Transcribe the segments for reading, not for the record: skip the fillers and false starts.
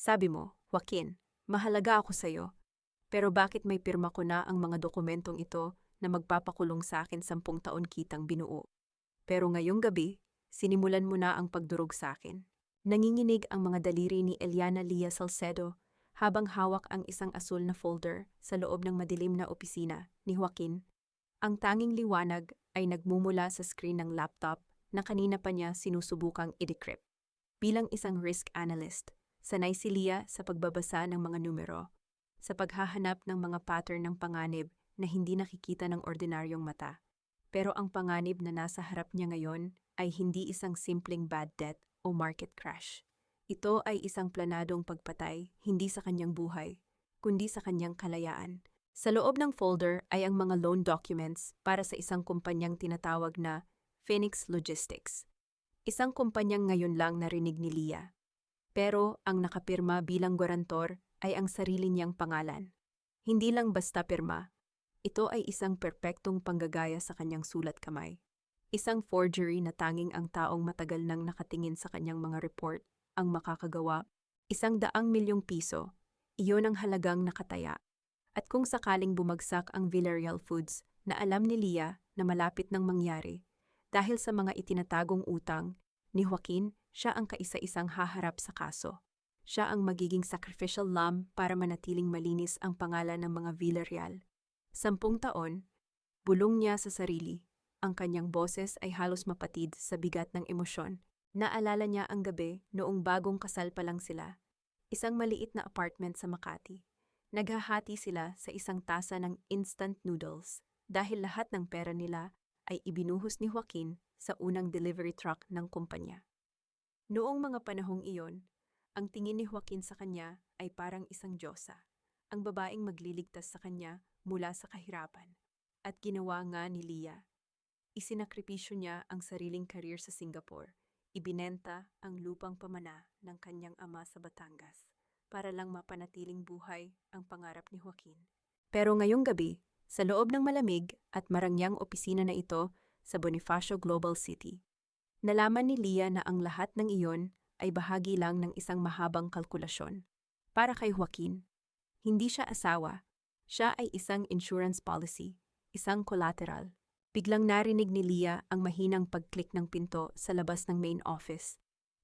Sabi mo, Joaquin, mahalaga ako sa'yo. Pero bakit may pirma ko na ang mga dokumentong ito na magpapakulong sa akin 10 taon kitang binuo? Pero ngayong gabi, sinimulan mo na ang pagdurog sa akin. Nanginginig ang mga daliri ni Eliana Lia Salcedo habang hawak ang isang asul na folder sa loob ng madilim na opisina ni Joaquin. Ang tanging liwanag ay nagmumula sa screen ng laptop na kanina pa niya sinusubukang i-decrypt. Bilang isang risk analyst, sanay si Lia sa pagbabasa ng mga numero, sa paghahanap ng mga pattern ng panganib na hindi nakikita ng ordinaryong mata. Pero ang panganib na nasa harap niya ngayon ay hindi isang simpleng bad debt o market crash. Ito ay isang planadong pagpatay hindi sa kanyang buhay, kundi sa kanyang kalayaan. Sa loob ng folder ay ang mga loan documents para sa isang kumpanyang tinatawag na Phoenix Logistics. Isang kumpanyang ngayon lang narinig ni Lia. Pero ang nakapirma bilang guarantor ay ang sarili niyang pangalan. Hindi lang basta pirma. Ito ay isang perpektong panggagaya sa kanyang sulat kamay. Isang forgery na tanging ang taong matagal nang nakatingin sa kanyang mga report ang makakagawa. 100 milyong piso, iyon ang halagang nakataya. At kung sakaling bumagsak ang Villarreal Foods na alam ni Lia na malapit nang mangyari, dahil sa mga itinatagong utang, ni Joaquin siya ang kaisa-isang haharap sa kaso. Siya ang magiging sacrificial lamb para manatiling malinis ang pangalan ng mga Villarreal. 10 taon, bulong niya sa sarili. Ang kanyang boses ay halos mapatid sa bigat ng emosyon. Naalala niya ang gabi noong bagong kasal pa lang sila. Isang maliit na apartment sa Makati. Naghahati sila sa isang tasa ng instant noodles dahil lahat ng pera nila ay ibinuhos ni Joaquin sa unang delivery truck ng kumpanya. Noong mga panahong iyon, ang tingin ni Joaquin sa kanya ay parang isang diyosa, ang babaeng magliligtas sa kanya mula sa kahirapan. At ginawa nga ni Lia. Isinakripisyo niya ang sariling career sa Singapore. Ibinenta ang lupang pamana ng kanyang ama sa Batangas para lang mapanatiling buhay ang pangarap ni Joaquin. Pero ngayong gabi, sa loob ng malamig at marangyang opisina na ito sa Bonifacio Global City, nalaman ni Lia na ang lahat ng iyon ay bahagi lang ng isang mahabang kalkulasyon. Para kay Joaquin, hindi siya asawa, siya ay isang insurance policy, isang collateral. Biglang narinig ni Lia ang mahinang pag-click ng pinto sa labas ng main office.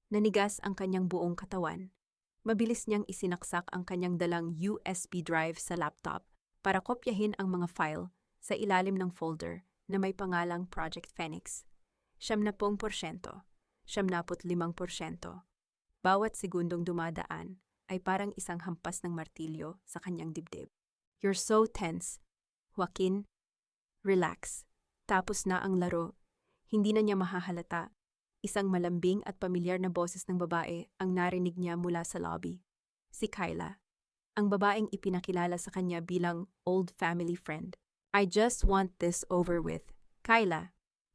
Nanigas ang kanyang buong katawan. Mabilis niyang isinaksak ang kanyang dalang USB drive sa laptop para kopyahin ang mga file sa ilalim ng folder na may pangalang Project Phoenix. 70%, 75%. Bawat segundong dumadaan ay parang isang hampas ng martilyo sa kanyang dibdib. You're so tense. Joaquin, relax. Tapos na ang laro. Hindi na niya mahahalata. Isang malambing at pamilyar na boses ng babae ang narinig niya mula sa lobby. Si Kyla. Ang babaeng ipinakilala sa kanya bilang old family friend. I just want this over with. Kyla.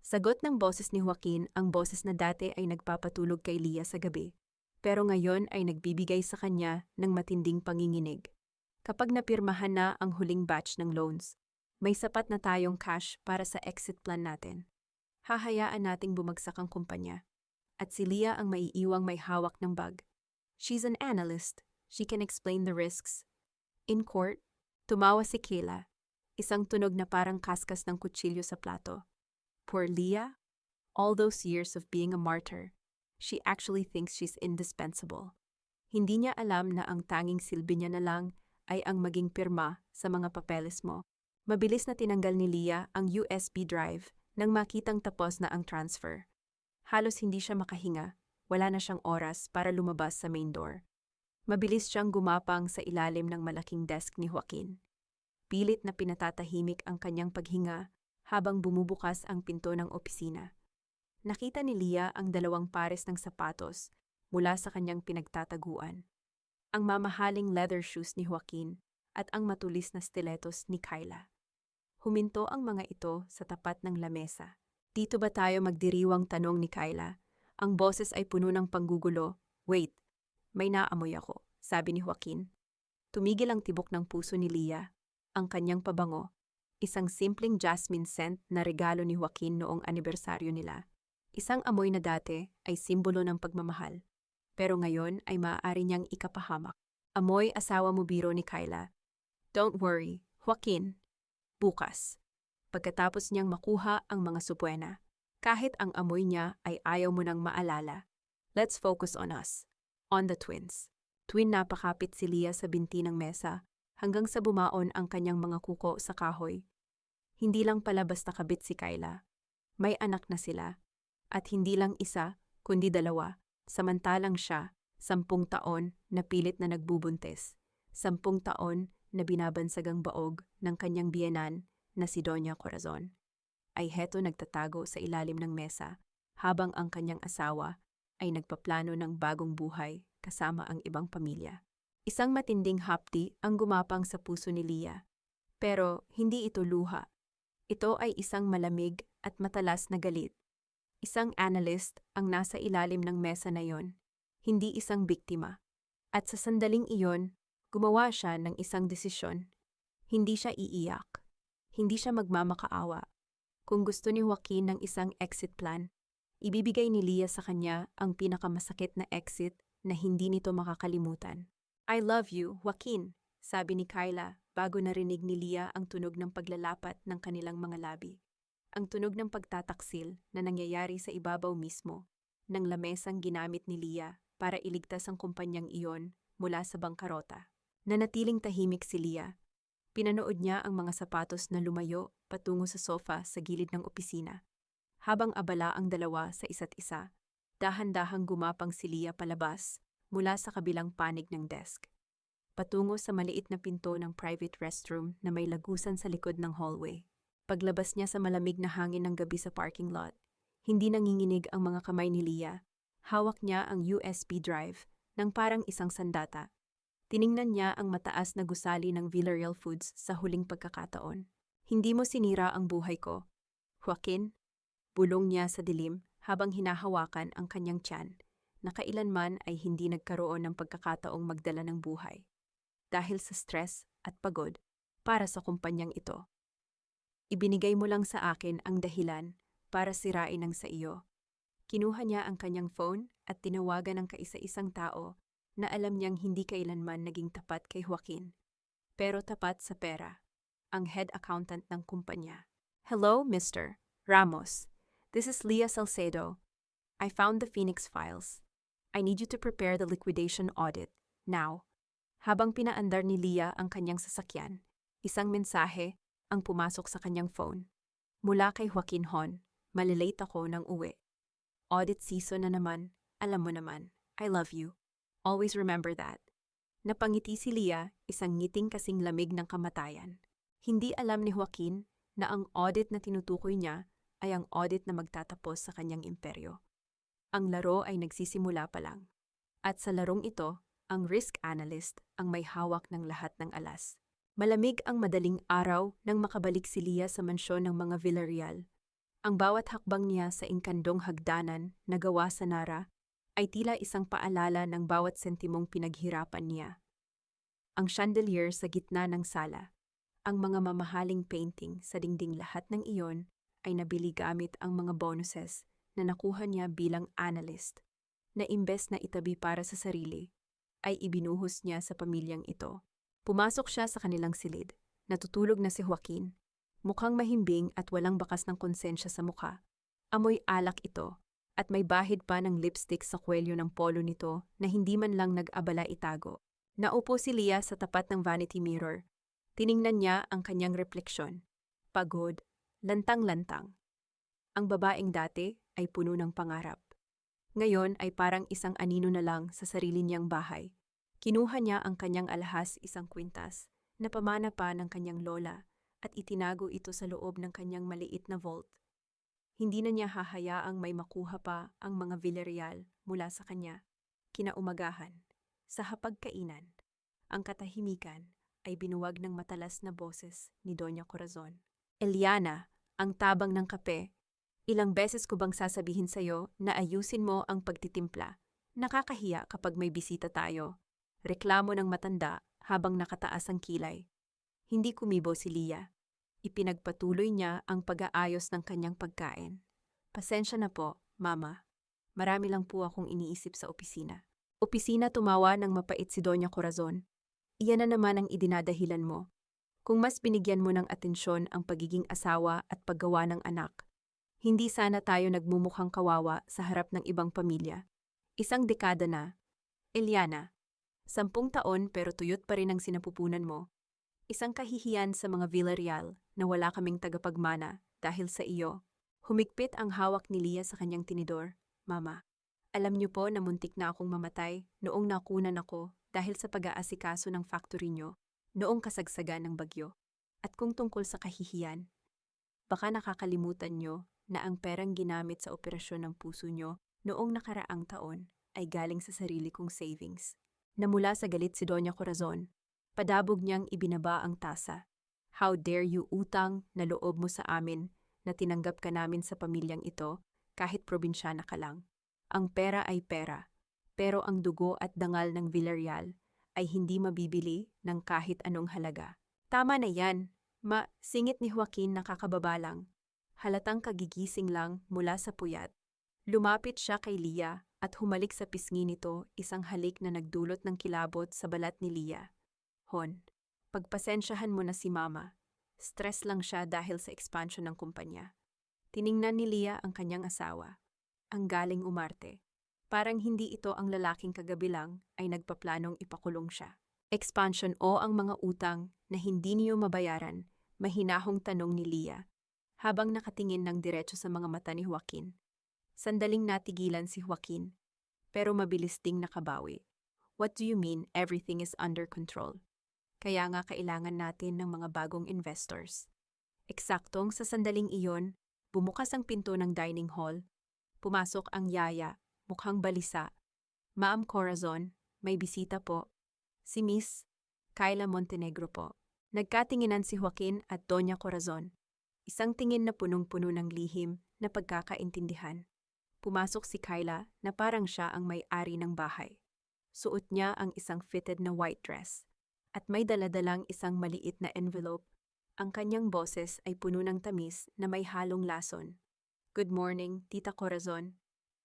Sagot ng boses ni Joaquin ang boses na dati ay nagpapatulog kay Lia sa gabi. Pero ngayon ay nagbibigay sa kanya ng matinding panginginig. Kapag napirmahan na ang huling batch ng loans, may sapat na tayong cash para sa exit plan natin. Hahayaan nating bumagsak ang kumpanya. At si Lia ang maiiwang may hawak ng bag. She's an analyst. She can explain the risks. In court, tumawa si Kayla. Isang tunog na parang kaskas ng kutsilyo sa plato. Poor Lia. All those years of being a martyr, she actually thinks she's indispensable. Hindi niya alam na ang tanging silbi niya na lang ay ang maging pirma sa mga papeles mo. Mabilis na tinanggal ni Lia ang USB drive nang makitang tapos na ang transfer. Halos hindi siya makahinga, wala na siyang oras para lumabas sa main door. Mabilis siyang gumapang sa ilalim ng malaking desk ni Joaquin. Pilit na pinatatahimik ang kanyang paghinga habang bumubukas ang pinto ng opisina. Nakita ni Lia ang 2 pares ng sapatos mula sa kanyang pinagtataguan. Ang mamahaling leather shoes ni Joaquin at ang matulis na stilettos ni Kyla. Huminto ang mga ito sa tapat ng lamesa. Dito ba tayo magdiriwang, tanong ni Kyla. Ang boses ay puno ng panggugulo. Wait, may naamoy ako, sabi ni Joaquin. Tumigil ang tibok ng puso ni Lia. Ang kanyang pabango, isang simpleng jasmine scent na regalo ni Joaquin noong anibersaryo nila. Isang amoy na dati ay simbolo ng pagmamahal. pero ngayon ay maaari niyang ikapahamak. Amoy asawa mo biro ni Kyla. Don't worry, Joaquin. Bukas. Pagkatapos niyang makuha ang mga supwena, kahit ang amoy niya ay ayaw mo nang maalala. Let's focus on us. On the twins. Tuwing napakapit si Leah sa binti ng mesa, hanggang sa bumaon ang kanyang mga kuko sa kahoy. Hindi lang pala basta kabit si Kyla. May anak na sila. At hindi lang isa, kundi dalawa. Samantalang siya, 10 taon na pilit na nagbubuntis. 10 taon na binabansagang baog ng kanyang biyenan na si Doña Corazon. Ay heto nagtatago sa ilalim ng mesa habang ang kanyang asawa ay nagpaplano ng bagong buhay kasama ang ibang pamilya. Isang matinding hapdi ang gumapang sa puso ni Leah. Pero hindi ito luha. Ito ay isang malamig at matalas na galit. Isang analyst ang nasa ilalim ng mesa na yon, hindi isang biktima. At sa sandaling iyon, gumawa siya ng isang desisyon. Hindi siya iiyak. Hindi siya magmamakaawa. Kung gusto ni Joaquin ng isang exit plan, ibibigay ni Leah sa kanya ang pinakamasakit na exit na hindi nito makakalimutan. I love you, Joaquin, sabi ni Kyla bago narinig ni Leah ang tunog ng paglalapat ng kanilang mga labi. Ang tunog ng pagtataksil na nangyayari sa ibabaw mismo ng lamesang ginamit ni Leah para iligtas ang kumpanyang iyon mula sa bangkarota. Nanatiling tahimik si Leah. Pinanood niya ang mga sapatos na lumayo patungo sa sofa sa gilid ng opisina. Habang abala ang dalawa sa isa't isa, dahan-dahang gumapang si Leah palabas mula sa kabilang panig ng desk. Patungo sa maliit na pinto ng private restroom na may lagusan sa likod ng hallway. Paglabas niya sa malamig na hangin ng gabi sa parking lot, hindi nanginginig ang mga kamay ni Leah. Hawak niya ang USB drive ng parang isang sandata. Tiningnan niya ang mataas na gusali ng Villarreal Foods sa huling pagkakataon. Hindi mo sinira ang buhay ko, Joaquin. Bulong niya sa dilim habang hinahawakan ang kanyang tiyan na kailanman ay hindi nagkaroon ng pagkakataong magdala ng buhay. Dahil sa stress at pagod para sa kumpanyang ito. Ibinigay mo lang sa akin ang dahilan para sirain ang sa iyo. Kinuha niya ang kanyang phone at tinawagan ang kaisa-isang tao na alam niyang hindi kailanman naging tapat kay Joaquin. Pero tapat sa pera, ang head accountant ng kumpanya. Hello, Mr. Ramos. This is Leah Salcedo. I found the Phoenix files. I need you to prepare the liquidation audit, now. Habang pinaandar ni Leah ang kanyang sasakyan, isang mensahe ang pumasok sa kanyang phone. Mula kay Joaquin Hon, malilate ako ng uwi. Audit season na naman, alam mo naman, I love you. Always remember that. Napangiti si Leah, isang ngiting kasing lamig ng kamatayan. Hindi alam ni Joaquin na ang audit na tinutukoy niya ay ang audit na magtatapos sa kanyang imperyo. Ang laro ay nagsisimula pa lang. At sa larong ito, ang risk analyst ang may hawak ng lahat ng alas. Malamig ang madaling araw nang makabalik si Leah sa mansyon ng mga Villarreal. Ang bawat hakbang niya sa inkandong hagdanan na gawa sa Nara ay tila isang paalala ng bawat sentimong pinaghirapan niya. Ang chandelier sa gitna ng sala, ang mga mamahaling painting sa dingding, lahat ng iyon ay nabili gamit ang mga bonuses na nakuha niya bilang analyst, na imbes na itabi para sa sarili, ay ibinuhos niya sa pamilyang ito. Pumasok siya sa kanilang silid. Natutulog na si Joaquin. Mukhang mahimbing at walang bakas ng konsensya sa mukha. Amoy alak ito, at may bahid pa ng lipstick sa kwelyo ng polo nito na hindi man lang nag-abala itago. Naupo si Leah sa tapat ng vanity mirror. Tiningnan niya ang kanyang refleksyon. Pagod, lantang-lantang. Ang babaeng dati ay puno ng pangarap. Ngayon ay parang isang anino na lang sa sarili niyang bahay. Kinuha niya ang kanyang alahas, isang kwintas, na pamana pa ng kanyang lola, at itinago ito sa loob ng kanyang maliit na vault. Hindi na niya hahayaang may makuha pa ang mga Villarreal mula sa kanya. Kinaumagahan, sa hapagkainan, ang katahimikan ay binuwag ng matalas na boses ni Doña Corazon. Eliana, ang tabang ng kape, ilang beses ko bang sasabihin sa'yo na ayusin mo ang pagtitimpla? Nakakahiya kapag may bisita tayo. Reklamo ng matanda habang nakataas ang kilay. Hindi kumibo si Leah. Ipinagpatuloy niya ang pag-aayos ng kanyang pagkain. Pasensya na po, Mama. Marami lang po akong iniisip sa opisina. Opisina tumawa ng mapait si Doña Corazon. Iyan na naman ang idinadahilan mo. Kung mas binigyan mo ng atensyon ang pagiging asawa at paggawa ng anak, hindi sana tayo nagmumukhang kawawa sa harap ng ibang pamilya. Isang dekada na. Eliana, 10 taon pero tuyot pa rin ang sinapupunan mo. Isang kahihiyan sa mga Villarreal na wala kaming tagapagmana dahil sa iyo. Humigpit ang hawak ni Lia sa kanyang tinidor. Mama, alam niyo po na muntik na akong mamatay noong nakunan ako dahil sa pag-aasikaso ng factory niyo noong kasagsagan ng bagyo. At kung tungkol sa kahihiyan, baka nakakalimutan niyo na ang perang ginamit sa operasyon ng puso niyo noong nakaraang taon ay galing sa sarili kong savings. Namula sa galit si Doña Corazon, padabog niyang ibinaba ang tasa. How dare you utang na loob mo sa amin na tinanggap ka namin sa pamilyang ito kahit probinsyana ka lang. Ang pera ay pera, pero ang dugo at dangal ng Villarreal ay hindi mabibili ng kahit anong halaga. Tama na yan, singit ni Joaquin nakakababa lang. Halatang kagigising lang mula sa puyat. Lumapit siya kay Lia at humalik sa pisngi nito isang halik na nagdulot ng kilabot sa balat ni Lia. Hon, pagpasensyahan mo na si Mama. Stress lang siya dahil sa expansion ng kumpanya. Tiningnan ni Lia ang kanyang asawa. Ang galing umarte. Parang hindi ito ang lalaking kagabi lang ay nagpaplanong ipakulong siya. Expansion o ang mga utang na hindi niyo mabayaran, mahinahong tanong ni Lia, habang nakatingin ng diretso sa mga mata ni Joaquin. Sandaling natigilan si Joaquin, pero mabilis ding nakabawi. What do you mean everything is under control? Kaya nga kailangan natin ng mga bagong investors. Eksaktong sa sandaling iyon, bumukas ang pinto ng dining hall. Pumasok ang yaya, mukhang balisa. Ma'am Corazon, may bisita po. Si Miss Kyla Montenegro po. Nagkatinginan si Joaquin at Doña Corazon. Isang tingin na punong-puno ng lihim na pagkakaintindihan. Pumasok si Kyla na parang siya ang may-ari ng bahay. Suot niya ang isang fitted na white dress at may daladalang isang maliit na envelope. Ang kanyang boses ay puno ng tamis na may halong lason. Good morning, Tita Corazon.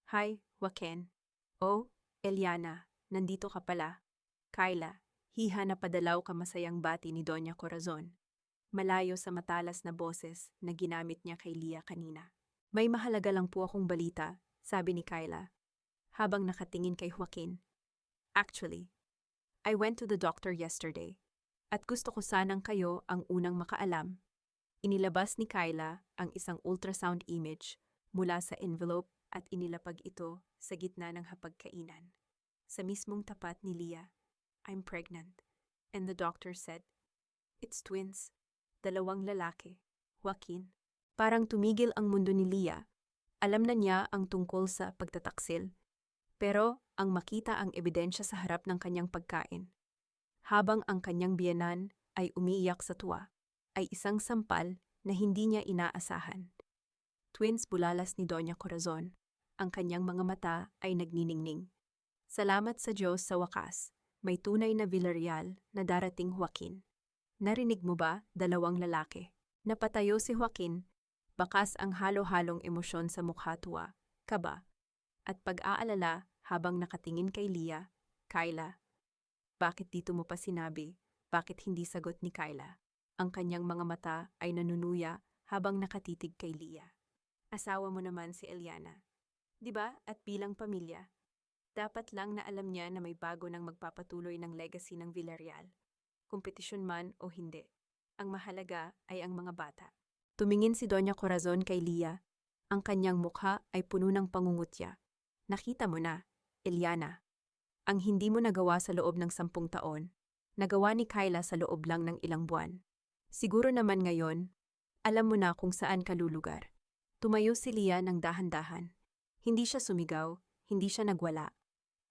Hi, Joaquin. Oh, Eliana, nandito ka pala. Kyla, hiha na padalaw kamasayang bati ni Doña Corazon. Malayo sa matalas na boses na ginamit niya kay Lia kanina. May mahalaga lang po akong balita, sabi ni Kyla, habang nakatingin kay Joaquin. Actually, I went to the doctor yesterday, at gusto ko sanang kayo ang unang makaalam. Inilabas ni Kyla ang isang ultrasound image mula sa envelope at inilapag ito sa gitna ng hapagkainan. Sa mismong tapat ni Lia, I'm pregnant, and the doctor said, it's twins, 2 lalaki, Joaquin. Parang tumigil ang mundo ni Lia. Alam na niya ang tungkol sa pagtataksil, pero ang makita ang ebidensya sa harap ng kanyang pagkain, habang ang kanyang biyenan ay umiiyak sa tuwa, ay isang sampal na hindi niya inaasahan. Twins bulalas ni Doña Corazon. Ang kanyang mga mata ay nagniningning. Salamat sa Diyos sa wakas. May tunay na Villarreal na darating, Joaquin. Narinig mo ba, 2 lalaki? Napatayo si Joaquin, bakas ang halo-halong emosyon sa mukha, tuwa, kaba, at pag-aalala habang nakatingin kay Lia. Kyla, bakit dito mo pa sinabi? Bakit hindi sagot ni Kyla? Ang kanyang mga mata ay nanunuya habang nakatitig kay Lia. Asawa mo naman si Eliana. 'Di ba? At bilang pamilya, dapat lang na alam niya na may bago nang magpapatuloy ng legacy ng Villarreal. Kompetisyon man o hindi, ang mahalaga ay ang mga bata. Tumingin si Doña Corazon kay Lia. Ang kanyang mukha ay puno ng pangungutya. Nakita mo na, Eliana. Ang hindi mo nagawa sa loob ng 10 taon, nagawa ni Kyla sa loob lang ng ilang buwan. Siguro naman ngayon, alam mo na kung saan ka lulugar. Tumayo si Lia ng dahan-dahan. Hindi siya sumigaw, hindi siya nagwala.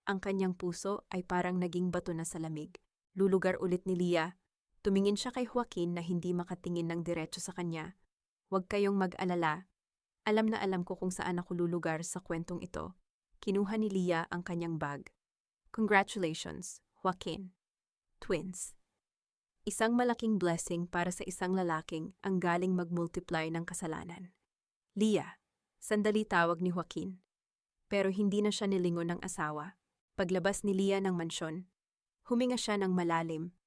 Ang kanyang puso ay parang naging bato na sa lamig. Lulugar ulit ni Lia. Tumingin siya kay Joaquin na hindi makatingin ng diretso sa kanya. Huwag kayong mag-alala. Alam na alam ko kung saan ako lulugar sa kwentong ito. Kinuha ni Lia ang kanyang bag. Congratulations, Joaquin. Twins. Isang malaking blessing para sa isang lalaking ang galing mag-multiply ng kasalanan. Lia, sandali, tawag ni Joaquin. Pero hindi na siya nilingon ng asawa. Paglabas ni Leah ng mansyon, huminga siya ng malalim.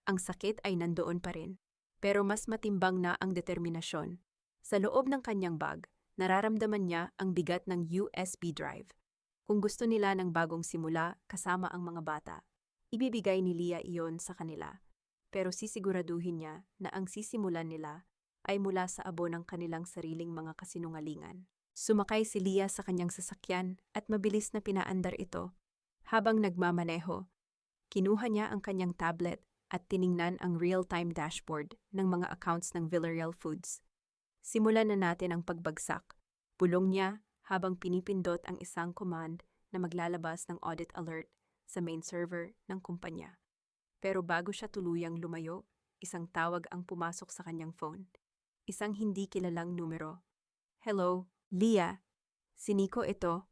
Ang sakit ay nandoon pa rin, pero mas matimbang na ang determinasyon. Sa loob ng kanyang bag, nararamdaman niya ang bigat ng USB drive. Kung gusto nila ng bagong simula kasama ang mga bata, ibibigay ni Leah iyon sa kanila. Pero sisiguraduhin niya na ang sisimulan nila ay mula sa abo ng kanilang sariling mga kasinungalingan. Sumakay si Leah sa kanyang sasakyan at mabilis na pinaandar ito. Habang nagmamaneho, kinuha niya ang kanyang tablet at tiningnan ang real-time dashboard ng mga accounts ng Villarreal Foods. Simulan na natin ang pagbagsak. Bulong niya habang pinipindot ang isang command na maglalabas ng audit alert sa main server ng kumpanya. Pero bago siya tuluyang lumayo, isang tawag ang pumasok sa kanyang phone. Isang hindi kilalang numero. "Hello, Leah. Si Nico ito.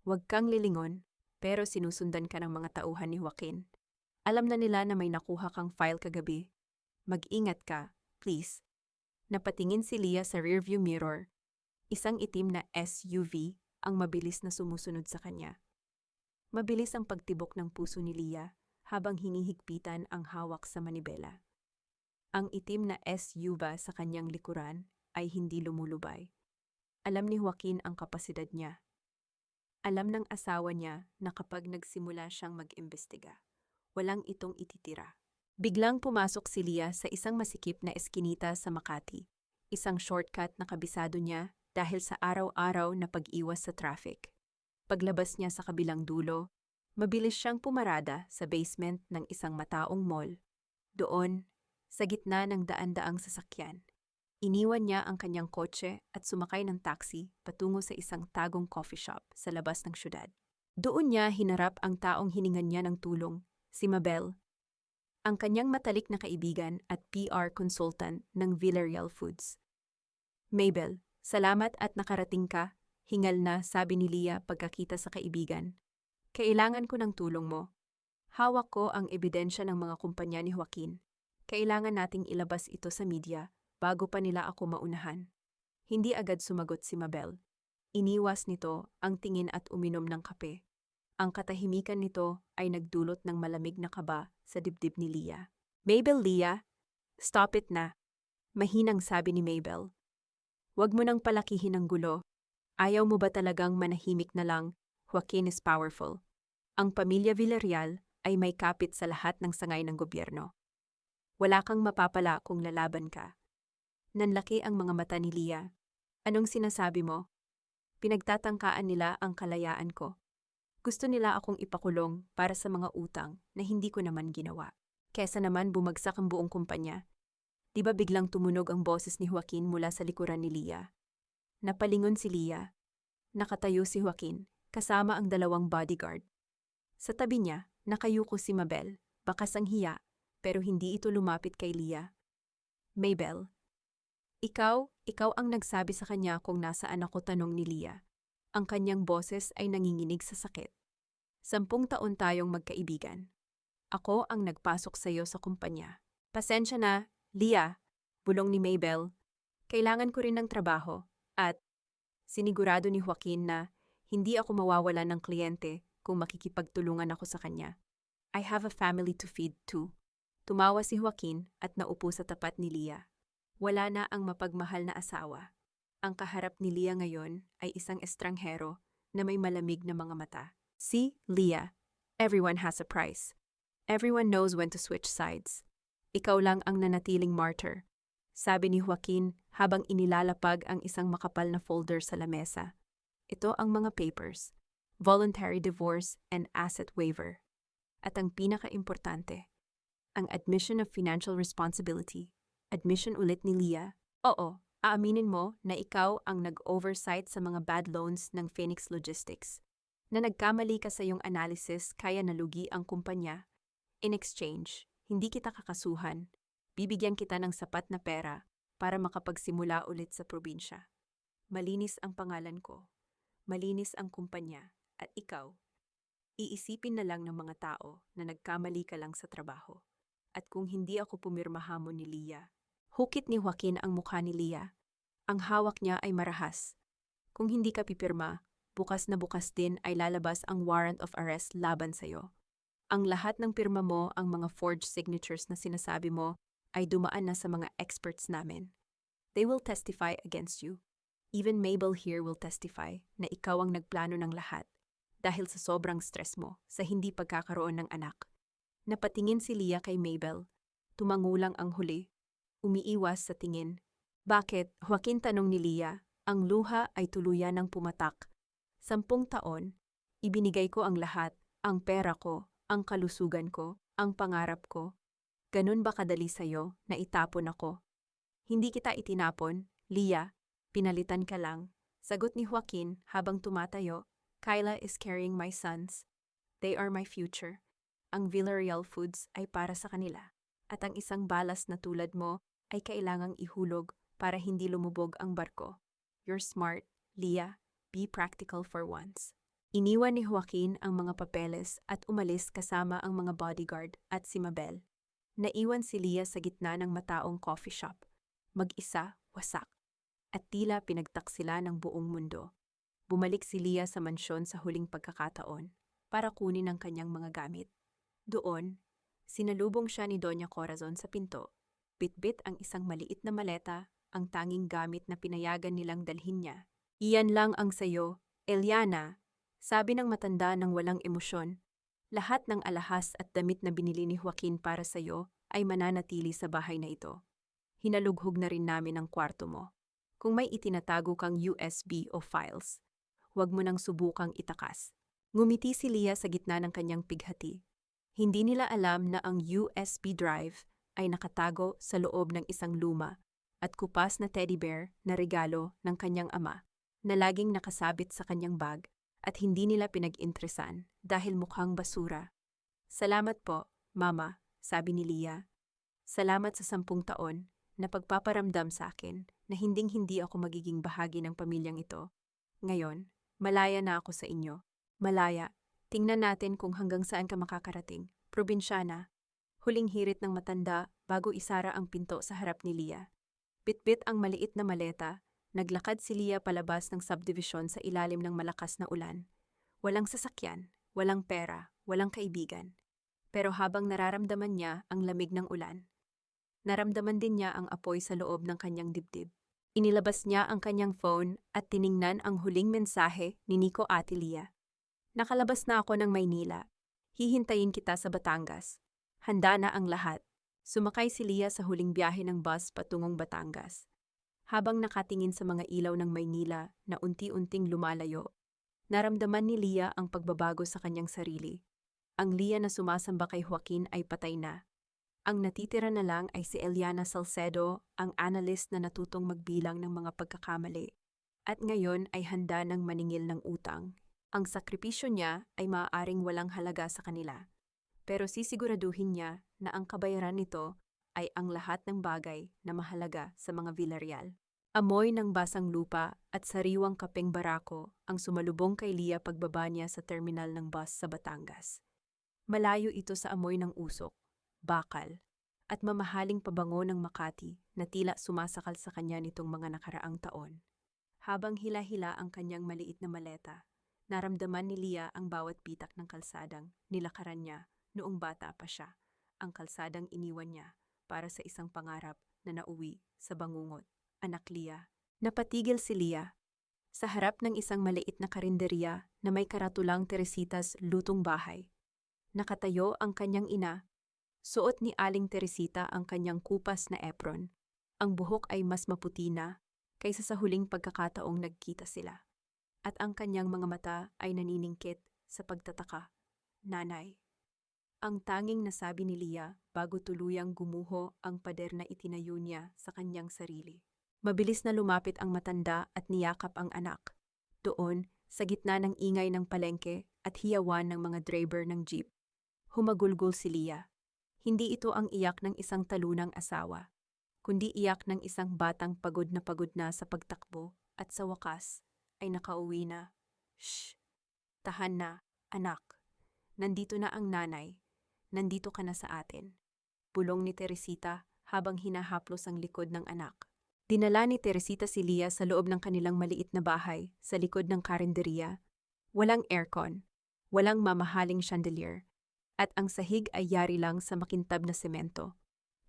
Huwag kang lilingon, pero sinusundan ka ng mga tauhan ni Joaquin. Alam na nila na may nakuha kang file kagabi. Mag-ingat ka, please." Napatingin si Leah sa rearview mirror. Isang itim na SUV ang mabilis na sumusunod sa kanya. Mabilis ang pagtibok ng puso ni Leah habang hinihigpitan ang hawak sa manibela. Ang itim na SUV sa kanyang likuran ay hindi lumulubay. Alam ni Joaquin ang kapasidad niya. Alam ng asawa niya na kapag nagsimula siyang mag-imbestiga, walang itong ititira. Biglang pumasok si Leah sa isang masikip na eskinita sa Makati. Isang shortcut na kabisado niya dahil sa araw-araw na pag-iwas sa traffic. Paglabas niya sa kabilang dulo, mabilis siyang pumarada sa basement ng isang mataong mall. Doon, sa gitna ng daan-daang sasakyan, iniwan niya ang kanyang kotse at sumakay ng taxi patungo sa isang tagong coffee shop sa labas ng syudad. Doon niya hinarap ang taong hiningan niya ng tulong, si Mabel, ang kanyang matalik na kaibigan at PR consultant ng Villarreal Foods. "Mabel, salamat at nakarating ka," hingal na sabi ni Leah pagkakita sa kaibigan. "Kailangan ko ng tulong mo. Hawak ko ang ebidensya ng mga kumpanya ni Joaquin. Kailangan nating ilabas ito sa media bago pa nila ako maunahan." Hindi agad sumagot si Mabel. Iniwas nito ang tingin at uminom ng kape. Ang katahimikan nito ay nagdulot ng malamig na kaba sa dibdib ni Leah. "Mabel, Leah, stop it na," mahinang sabi ni Mabel. "Huwag mo nang palakihin ang gulo. Ayaw mo ba talagang manahimik na lang? Joaquin is powerful. Ang pamilya Villarreal ay may kapit sa lahat ng sangay ng gobyerno. Wala kang mapapala kung lalaban ka." Nanlaki ang mga mata ni Leah. "Anong sinasabi mo? Pinagtatangkaan nila ang kalayaan ko. Gusto nila akong ipakulong para sa mga utang na hindi ko naman ginawa. Kesa naman bumagsak ang buong kumpanya." Di ba biglang tumunog ang boses ni Joaquin mula sa likuran ni Leah? Napalingon si Leah. Nakatayo si Joaquin, kasama ang 2 bodyguard. Sa tabi niya, nakayuko si Mabel, bakas ang hiya, pero hindi ito lumapit kay Leah. "Mabel, ikaw ang nagsabi sa kanya kung nasaan ako," tanong ni Leah. Ang kanyang boses ay nanginginig sa sakit. 10 taon tayong magkaibigan. Ako ang nagpasok sa iyo sa kumpanya. "Pasensya na, Leah," bulong ni Mabel. "Kailangan ko rin ng trabaho at sinigurado ni Joaquin na hindi ako mawawala ng kliyente kung makikipagtulungan ako sa kanya. I have a family to feed too." Tumawa si Joaquin at naupo sa tapat ni Leah. Wala na ang mapagmahal na asawa. Ang kaharap ni Leah ngayon ay isang estranghero na may malamig na mga mata. "See, Leah, everyone has a price. Everyone knows when to switch sides. Ikaw lang ang nanatiling martyr," sabi ni Joaquin habang inilalapag ang isang makapal na folder sa lamesa. Ito ang mga papers, voluntary divorce and asset waiver. At ang pinaka-importante, ang admission of financial responsibility. Admission ulit ni Leah. "Oo, aaminin mo na ikaw ang nag-oversight sa mga bad loans ng Phoenix Logistics. Na nagkamali ka sa iyong analysis kaya nalugi ang kumpanya. In exchange, hindi kita kakasuhan. Bibigyan kita ng sapat na pera para makapagsimula ulit sa probinsya. Malinis ang pangalan ko. Malinis ang kumpanya. At ikaw, iisipin na lang ng mga tao na nagkamali ka lang sa trabaho. At kung hindi ako pumirma hamon ni Leah." Hukit ni Joaquin ang mukha ni Leah. Ang hawak niya ay marahas. "Kung hindi ka pipirma, bukas na bukas din ay lalabas ang warrant of arrest laban sa'yo. Ang lahat ng pirma mo, ang mga forged signatures na sinasabi mo, ay dumaan na sa mga experts namin. They will testify against you. Even Mabel here will testify na ikaw ang nagplano ng lahat dahil sa sobrang stress mo sa hindi pagkakaroon ng anak. Napatingin si Leah kay Mabel. Tumangulang ang huli. Umiiwas sa tingin. Bakit? Joaquin tanong ni Leah. Ang luha ay tuluyan ng pumatak. 10 taon, ibinigay ko ang lahat, ang pera ko, ang kalusugan ko, ang pangarap ko. Ganun ba kadali sa'yo na itapon ako? Hindi kita itinapon, Leah. Pinalitan ka lang. Sagot ni Joaquin habang tumatayo. Kyla is carrying my sons. They are my future. Ang Villarreal Foods ay para sa kanila. At ang isang balas na tulad mo ay kailangang ihulog para hindi lumubog ang barko. You're smart, Leah. Be practical for once. Iniwan ni Joaquin ang mga papeles at umalis kasama ang mga bodyguard at si Mabel. Naiwan si Leah sa gitna ng mataong coffee shop. Mag-isa, wasak. At tila pinagtaksila ng buong mundo. Bumalik si Leah sa mansyon sa huling pagkakataon para kunin ang kanyang mga gamit. Doon, sinalubong siya ni Doña Corazon sa pinto. Bitbit ang isang maliit na maleta, ang tanging gamit na pinayagan nilang dalhin niya. Iyan lang ang sayo, Eliana, sabi ng matanda ng walang emosyon. Lahat ng alahas at damit na binili ni Joaquin para sayo ay mananatili sa bahay na ito. Hinalughog na rin namin ang kwarto mo. Kung may itinatago kang USB o files, huwag mo nang subukang itakas. Ngumiti si Leah sa gitna ng kanyang pighati. Hindi nila alam na ang USB drive ay nakatago sa loob ng isang luma at kupas na teddy bear na regalo ng kanyang ama na laging nakasabit sa kanyang bag at hindi nila pinag-interesan dahil mukhang basura. Salamat po, Mama, sabi ni Leah. Salamat sa 10 taon na pagpaparamdam sa akin na hinding-hindi ako magiging bahagi ng pamilyang ito. Ngayon, malaya na ako sa inyo. Malaya. Tingnan natin kung hanggang saan ka makakarating. Probinsyana. Huling hirit ng matanda bago isara ang pinto sa harap ni Leah. Bitbit ang maliit na maleta. Naglakad si Leah palabas ng subdivision sa ilalim ng malakas na ulan. Walang sasakyan, walang pera, walang kaibigan. Pero habang nararamdaman niya ang lamig ng ulan, naramdaman din niya ang apoy sa loob ng kanyang dibdib. Inilabas niya ang kanyang phone at tiningnan ang huling mensahe ni Nico Ate Leah. Nakalabas na ako ng Maynila. Hihintayin kita sa Batangas. Handa na ang lahat. Sumakay si Leah sa huling biyahe ng bus patungong Batangas. Habang nakatingin sa mga ilaw ng Maynila na unti-unting lumalayo, naramdaman ni Leah ang pagbabago sa kanyang sarili. Ang Leah na sumasamba kay Joaquin ay patay na. Ang natitira na lang ay si Eliana Salcedo, ang analyst na natutong magbilang ng mga pagkakamali. At ngayon ay handa ng maningil ng utang. Ang sakripisyo niya ay maaaring walang halaga sa kanila. Pero sisiguraduhin niya na ang kabayaran nito ay ang lahat ng bagay na mahalaga sa mga Villarreal. Amoy ng basang lupa at sariwang kapeng barako ang sumalubong kay Leah pagbaba niya sa terminal ng bus sa Batangas. Malayo ito sa amoy ng usok, bakal, at mamahaling pabango ng Makati na tila sumasakal sa kanya nitong mga nakaraang taon. Habang hila-hila ang kanyang maliit na maleta, naramdaman ni Leah ang bawat pitak ng kalsadang nilakaran niya noong bata pa siya, ang kalsadang iniwan niya para sa isang pangarap na nauwi sa bangungot. Anak Leah. Napatigil si Leah sa harap ng isang maliit na karinderya na may karatulang Teresita's lutong bahay. Nakatayo ang kanyang ina. Suot ni Aling Teresita ang kanyang kupas na apron. Ang buhok ay mas maputi na kaysa sa huling pagkakataong nagkita sila. At ang kanyang mga mata ay naniningkit sa pagtataka. Nanay. Ang tanging nasabi ni Leah bago tuluyang gumuho ang pader na itinayo niya sa kanyang sarili. Mabilis na lumapit ang matanda at niyakap ang anak. Doon, sa gitna ng ingay ng palengke at hiyawan ng mga driver ng jeep, humagulgol si Leah. Hindi ito ang iyak ng isang talunang asawa, kundi iyak ng isang batang pagod na sa pagtakbo at sa wakas ay nakauwi na. Shh! Tahan na, anak. Nandito na ang nanay. Nandito ka na sa atin. Bulong ni Teresita habang hinahaplos ang likod ng anak. Dinala ni Teresita si Leah sa loob ng kanilang maliit na bahay sa likod ng karinderya Walang aircon, walang mamahaling chandelier, at ang sahig ay yari lang sa makintab na semento.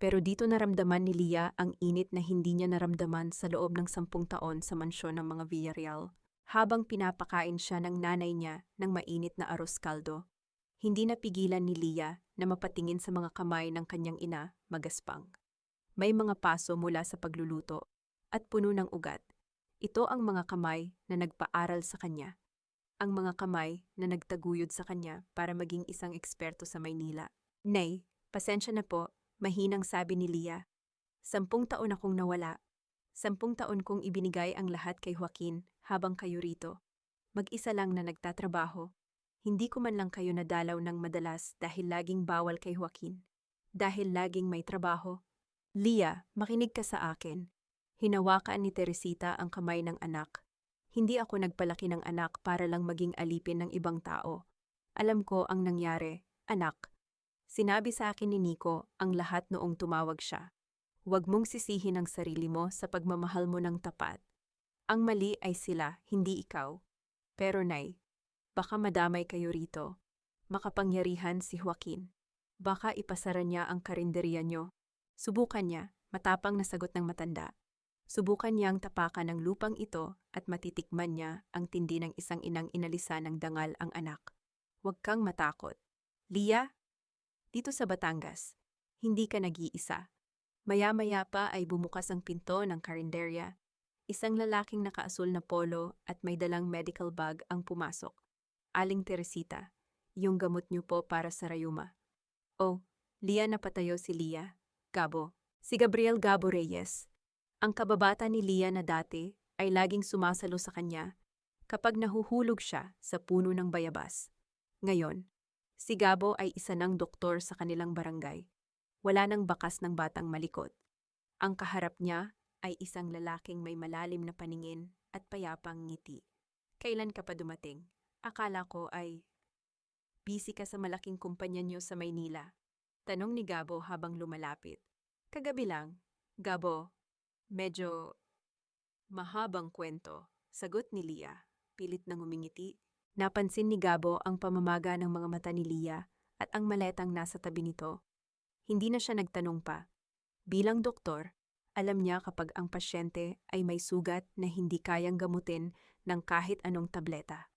Pero dito naramdaman ni Leah ang init na hindi niya naramdaman sa loob ng 10 taon sa mansyon ng mga Villarreal. Habang pinapakain siya ng nanay niya ng mainit na arroz caldo, hindi napigilan ni Leah na mapatingin sa mga kamay ng kanyang ina, magaspang. May mga paso mula sa pagluluto at puno ng ugat. Ito ang mga kamay na nagpaaral sa kanya. Ang mga kamay na nagtaguyod sa kanya para maging isang eksperto sa Maynila. Nay, pasensya na po, mahinang sabi ni Leah. 10 taon akong nawala. 10 taon kong ibinigay ang lahat kay Joaquin habang kayo rito. Mag-isa lang na nagtatrabaho. Hindi ko man lang kayo nadalaw ng madalas dahil laging bawal kay Joaquin. Dahil laging may trabaho. Leah, makinig ka sa akin. Hinawakan ni Teresita ang kamay ng anak. Hindi ako nagpalaki ng anak para lang maging alipin ng ibang tao. Alam ko ang nangyari, anak. Sinabi sa akin ni Nico ang lahat noong tumawag siya. Huwag mong sisihin ang sarili mo sa pagmamahal mo ng tapat. Ang mali ay sila, hindi ikaw. Pero Nay, baka madamay kayo rito. Makapangyarihan si Joaquin. Baka ipasara niya ang karinderya niyo. Subukan niya, matapang na sagot ng matanda. Subukan niyang tapakan ng lupang ito at matitikman niya ang tindi ng isang inang inalisa ng dangal ang anak. Huwag kang matakot. Leah, dito sa Batangas, hindi ka nag-iisa. Maya-maya pa ay bumukas ang pinto ng karinderya. Isang lalaking nakaasul na polo at may dalang medical bag ang pumasok. Aling Teresita, yung gamot niyo po para sa rayuma. Oh, Leah, napatayo si Leah. Gabo. Si Gabriel Gabo Reyes. Ang kababata ni Leah na dati ay laging sumasalo sa kanya kapag nahuhulog siya sa puno ng bayabas. Ngayon, si Gabo ay isa ng doktor sa kanilang barangay. Wala nang bakas ng batang malikot. Ang kaharap niya ay isang lalaking may malalim na paningin at payapang ngiti. Kailan ka pa dumating? Akala ko ay busy ka sa malaking kumpanya niyo sa Maynila. Tanong ni Gabo habang lumalapit. Kagabi lang, Gabo, medyo mahabang kwento, sagot ni Leah, pilit nang umingiti. Napansin ni Gabo ang pamamaga ng mga mata ni Leah at ang maletang nasa tabi nito. Hindi na siya nagtanong pa. Bilang doktor, alam niya kapag ang pasyente ay may sugat na hindi kayang gamutin ng kahit anong tableta.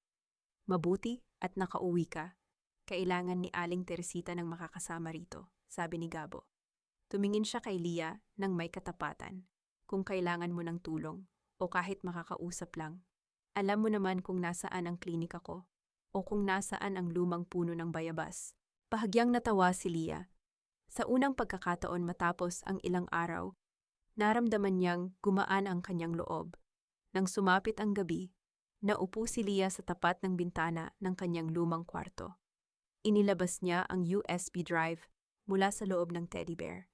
Mabuti at nakauwi ka. Kailangan ni Aling Teresita ng makakasama rito, sabi ni Gabo. Tumingin siya kay Leah nang may katapatan. Kung kailangan mo ng tulong o kahit makakausap lang. Alam mo naman kung nasaan ang klinika ko o kung nasaan ang lumang puno ng bayabas. Bahagyang natawa si Leah. Sa unang pagkakataon matapos ang ilang araw, naramdaman niyang gumaan ang kanyang loob. Nang sumapit ang gabi, naupo si Leah sa tapat ng bintana ng kanyang lumang kwarto. Inilabas niya ang USB drive mula sa loob ng teddy bear.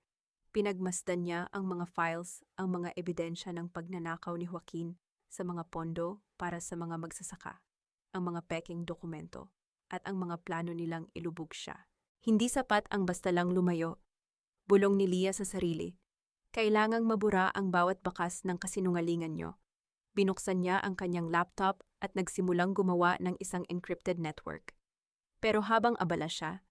Pinagmasdan niya ang mga files, ang mga ebidensya ng pagnanakaw ni Joaquin sa mga pondo para sa mga magsasaka, ang mga peking dokumento, at ang mga plano nilang ilubog siya. Hindi sapat ang basta lang lumayo. Bulong ni Leah sa sarili. Kailangang mabura ang bawat bakas ng kasinungalingan niyo. Binuksan niya ang kanyang laptop at nagsimulang gumawa ng isang encrypted network. Pero habang abala siya,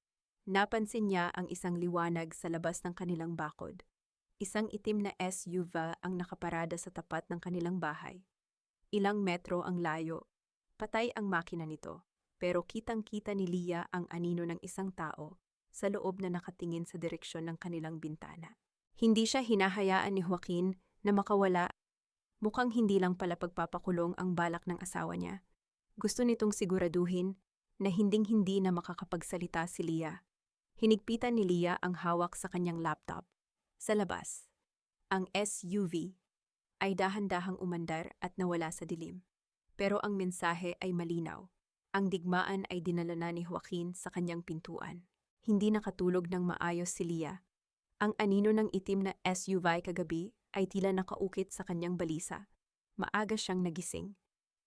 napansin niya ang isang liwanag sa labas ng kanilang bakod. Isang itim na SUV ang nakaparada sa tapat ng kanilang bahay. Ilang metro ang layo. Patay ang makina nito. Pero kitang-kita ni Leah ang anino ng isang tao sa loob na nakatingin sa direksyon ng kanilang bintana. Hindi siya hinahayaan ni Joaquin na makawala. Mukhang hindi lang pala pagpapakulong ang balak ng asawa niya. Gusto nitong siguraduhin na hinding-hindi na makakapagsalita si Leah. Hinigpitan ni Leah ang hawak sa kanyang laptop. Sa labas, ang SUV ay dahan-dahang umandar at nawala sa dilim. Pero ang mensahe ay malinaw. Ang digmaan ay dinala na ni Joaquin sa kanyang pintuan. Hindi nakatulog ng maayos si Leah. Ang anino ng itim na SUV kagabi ay tila nakaukit sa kanyang balisa. Maaga siyang nagising.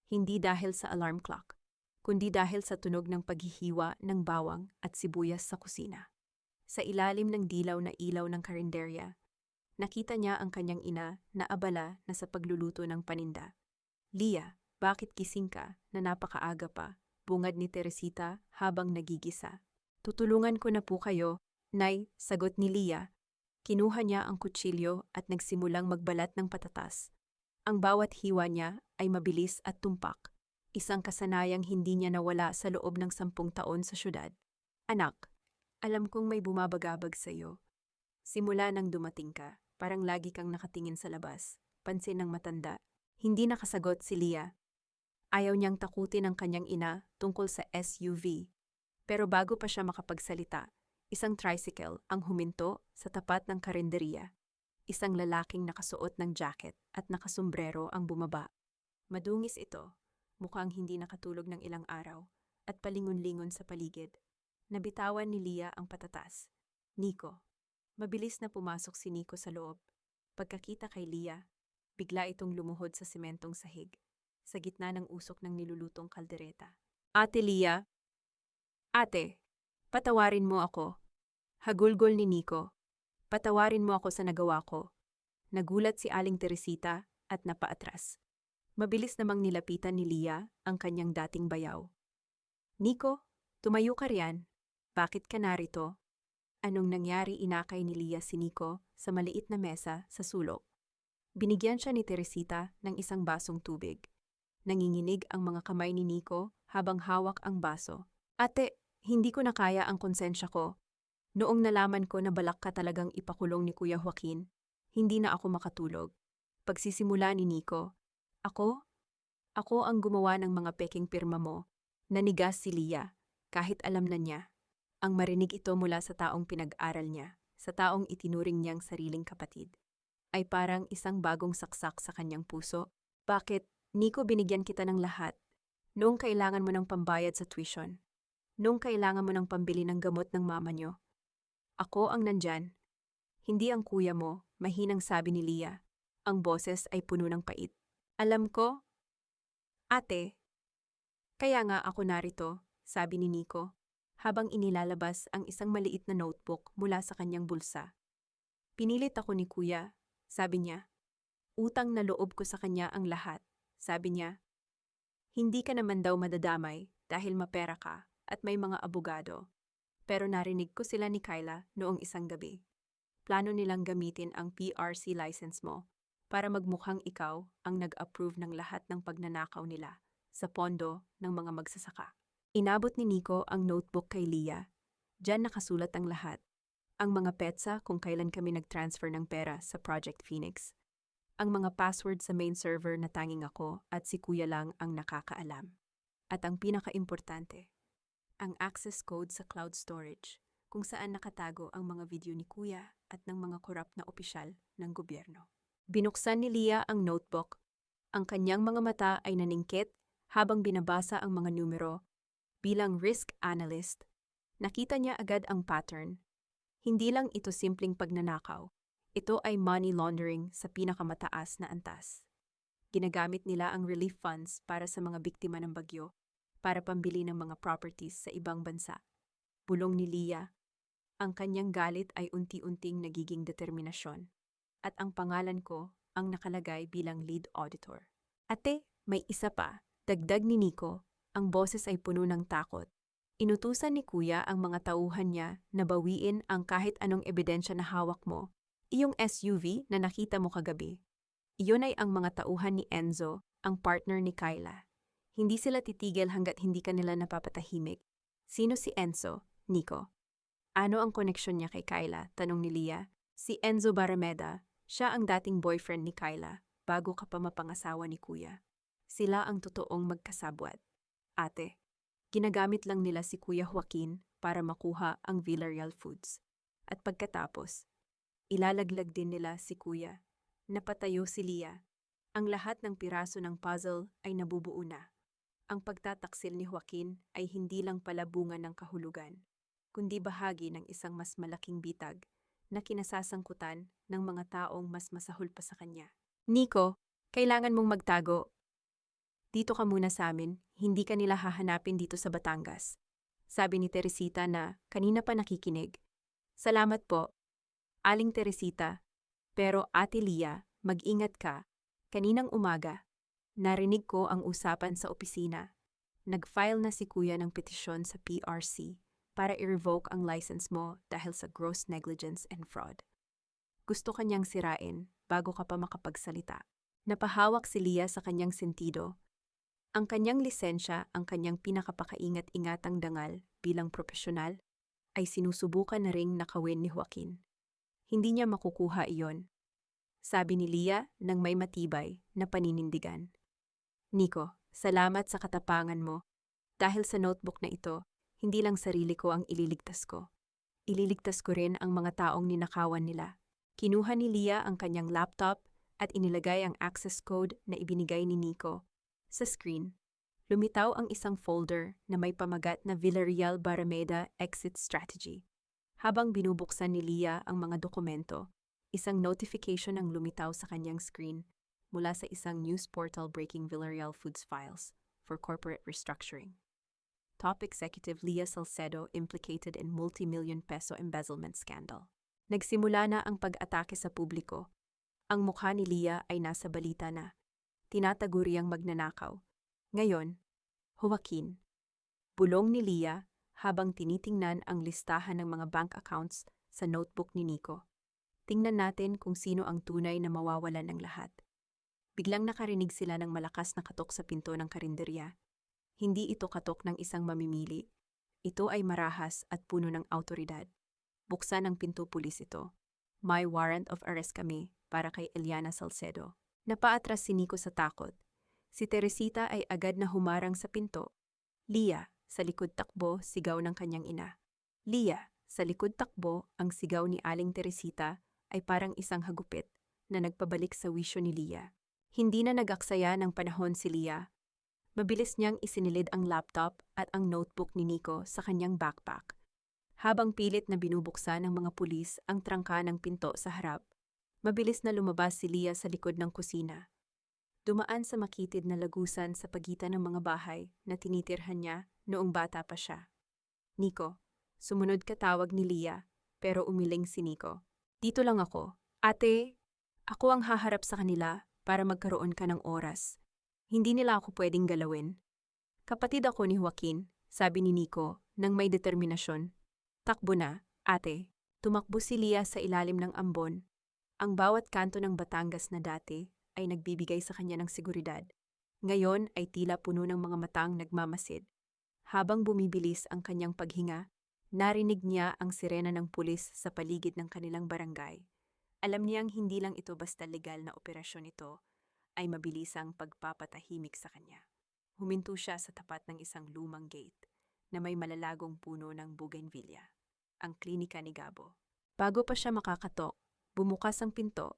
Hindi dahil sa alarm clock, kundi dahil sa tunog ng paghihiwa ng bawang at sibuyas sa kusina. Sa ilalim ng dilaw na ilaw ng karinderya, nakita niya ang kanyang ina na abala na sa pagluluto ng paninda. Leah, bakit gising ka na napakaaga pa? bungad ni Teresita habang nagigisa. Tutulungan ko na po kayo, Nay, sagot ni Lia. Kinuha niya ang kutsilyo at nagsimulang magbalat ng patatas. Ang bawat hiwa niya ay mabilis at tumpak. Isang kasanayang hindi niya nawala sa loob ng 10 taon sa syudad. Anak, alam kong may bumabagabag sa iyo. Simula nang dumating ka, parang lagi kang nakatingin sa labas. Pansin ng matanda. Hindi nakasagot si Lia. Ayaw niyang takutin ang kanyang ina tungkol sa SUV. Pero bago pa siya makapagsalita, isang tricycle ang huminto sa tapat ng karinderiya. Isang lalaking nakasuot ng jacket at nakasombrero ang bumaba. Madungis ito, mukhang hindi nakatulog ng ilang araw, at palingon-lingon sa paligid. Nabitawan ni Lia ang patatas. Nico. Mabilis na pumasok si Nico sa loob. Pagkakita kay Lia, bigla itong lumuhod sa sementong sahig, sa gitna ng usok ng nilulutong kaldereta. Ate Lia! Ate! Patawarin mo ako. Hagulgol ni Nico. Patawarin mo ako sa nagawa ko. Nagulat si Aling Teresita at napaatras. Mabilis namang nilapitan ni Lia ang kanyang dating bayaw. Nico, tumayo ka riyan. Bakit ka narito? Anong nangyari? Inakay ni Lia si Nico sa maliit na mesa sa sulok. Binigyan siya ni Teresita ng isang basong tubig. Nanginginig ang mga kamay ni Nico habang hawak ang baso. Ate, hindi ko na kaya ang konsensya ko. Noong nalaman ko na balak ka talagang ipakulong ni Kuya Joaquin, hindi na ako makatulog. Pagsisimula ni Nico, Ako ang gumawa ng mga peking pirma mo. Nanigas si Lia, kahit alam na niya. Ang marinig ito mula sa taong pinag-aral niya, sa taong itinuring niyang sariling kapatid, ay parang isang bagong saksak sa kanyang puso. Bakit, Nico, binigyan kita ng lahat? Noong kailangan mo ng pambayad sa tuition. Noong kailangan mo ng pambili ng gamot ng mama niyo. Ako ang nandyan. Hindi ang kuya mo, mahinang sabi ni Lia. Ang boses ay puno ng pait. Alam ko. Ate. Kaya nga ako narito, sabi ni Nico, habang inilalabas ang isang maliit na notebook mula sa kanyang bulsa. Pinilit ako ni kuya, sabi niya. Utang na loob ko sa kanya ang lahat, sabi niya. Hindi ka naman daw madadamay dahil mapera ka at may mga abogado. Pero narinig ko sila ni Kyla noong isang gabi. Plano nilang gamitin ang PRC license mo para magmukhang ikaw ang nag-approve ng lahat ng pagnanakaw nila sa pondo ng mga magsasaka. Inabot ni Nico ang notebook kay Lia. Diyan nakasulat ang lahat. Ang mga petsa kung kailan kami nag-transfer ng pera sa Project Phoenix. Ang mga password sa main server na tanging ako at si Kuya lang ang nakakaalam. At ang pinaka-importante, ang access code sa cloud storage, kung saan nakatago ang mga video ni Kuya at ng mga korap na opisyal ng gobyerno. Binuksan ni Lia ang notebook. Ang kanyang mga mata ay naningkit habang binabasa ang mga numero. Bilang risk analyst, nakita niya agad ang pattern. Hindi lang ito simpleng pagnanakaw. Ito ay money laundering sa pinakamataas na antas. Ginagamit nila ang relief funds para sa mga biktima ng bagyo, para pambili ng mga properties sa ibang bansa. Bulong ni Lia, ang kanyang galit ay unti-unting nagiging determinasyon. At ang pangalan ko ang nakalagay bilang lead auditor. Ate, may isa pa, dagdag ni Nico, ang boses ay puno ng takot. Inutusan ni Kuya ang mga tauhan niya na bawiin ang kahit anong ebidensya na hawak mo. Iyong SUV na nakita mo kagabi. Iyon ay ang mga tauhan ni Enzo, ang partner ni Kyla. Hindi sila titigil hanggat hindi ka nila napapatahimik. Sino si Enzo, Nico? Ano ang koneksyon niya kay Kyla? Tanong ni Lia. Si Enzo Barameda, siya ang dating boyfriend ni Kyla bago ka pa mapangasawa ni Kuya. Sila ang totoong magkasabwat. Ate, ginagamit lang nila si Kuya Joaquin para makuha ang Villarreal Foods. At pagkatapos, ilalaglag din nila si Kuya. Napatayo si Lia. Ang lahat ng piraso ng puzzle ay nabubuo na. Ang pagtataksil ni Joaquin ay hindi lang pala bunga ng kahulugan, kundi bahagi ng isang mas malaking bitag na kinasasangkutan ng mga taong mas masahol pa sa kanya. Nico, kailangan mong magtago. Dito ka muna sa amin, hindi ka nila hahanapin dito sa Batangas. Sabi ni Teresita na kanina pa nakikinig. Salamat po, Aling Teresita. Pero Ate Lia, mag-ingat ka. Kaninang umaga, narinig ko ang usapan sa opisina. Nag-file na si kuya ng petisyon sa PRC para i-revoke ang license mo dahil sa gross negligence and fraud. Gusto kanyang sirain bago ka pa makapagsalita. Napahawak si Leah sa kanyang sentido. Ang kanyang lisensya, ang kanyang pinakapakaingat-ingatang dangal bilang profesional, ay sinusubukan na ring nakawin ni Joaquin. Hindi niya makukuha iyon. Sabi ni Leah nang may matibay na paninindigan. Nico, salamat sa katapangan mo. Dahil sa notebook na ito, hindi lang sarili ko ang ililigtas ko. Ililigtas ko rin ang mga taong ninakawan nila. Kinuha ni Leah ang kanyang laptop at inilagay ang access code na ibinigay ni Nico. Sa screen, lumitaw ang isang folder na may pamagat na Villarreal Barrameda Exit Strategy. Habang binubuksan ni Leah ang mga dokumento, isang notification ang lumitaw sa kanyang screen mula sa isang news portal breaking Villarreal Foods files for corporate restructuring. Top Executive Leah Salcedo implicated in multi-million peso embezzlement scandal. Nagsimula na ang pag-atake sa publiko. Ang mukha ni Leah ay nasa balita na. Tinataguriang magnanakaw. Ngayon, Joaquin. Bulong ni Leah habang tinitingnan ang listahan ng mga bank accounts sa notebook ni Nico. Tingnan natin kung sino ang tunay na mawawalan ng lahat. Biglang nakarinig sila ng malakas na katok sa pinto ng karinderya. Hindi ito katok ng isang mamimili. Ito ay marahas at puno ng autoridad. Buksan ang pinto pulis ito. May warrant of arrest kami para kay Eliana Salcedo. Napaatras si Nico sa takot. Si Teresita ay agad na humarang sa pinto. Leah, sa likod takbo, sigaw ng kanyang ina. Leah, sa likod takbo, ang sigaw ni Aling Teresita ay parang isang hagupit na nagpabalik sa wisyo ni Leah. Hindi na nag-aksaya ng panahon si Leah. Mabilis niyang isinilid ang laptop at ang notebook ni Nico sa kanyang backpack. Habang pilit na binubuksan ng mga pulis ang trangka ng pinto sa harap, mabilis na lumabas si Leah sa likod ng kusina. Dumaan sa makitid na lagusan sa pagitan ng mga bahay na tinitirhan niya noong bata pa siya. Nico, sumunod ka, tawag ni Leah, pero umiling si Nico. Dito lang ako. Ate, ako ang haharap sa kanila para magkaroon ka ng oras. Hindi nila ako pwedeng galawin. Kapatid ako ni Joaquin, sabi ni Nico nang may determinasyon. Takbo na, ate. Tumakbo si Leah sa ilalim ng ambon. Ang bawat kanto ng Batangas na dati ay nagbibigay sa kanya ng seguridad. Ngayon ay tila puno ng mga matang nagmamasid. Habang bumibilis ang kanyang paghinga, narinig niya ang sirena ng pulis sa paligid ng kanilang barangay. Alam niyang hindi lang ito basta legal na operasyon ito, ay mabilisang pagpapatahimik sa kanya. Huminto siya sa tapat ng isang lumang gate na may malalagong puno ng bougainvillea, ang klinika ni Gabo. Bago pa siya makakatok, bumukas ang pinto.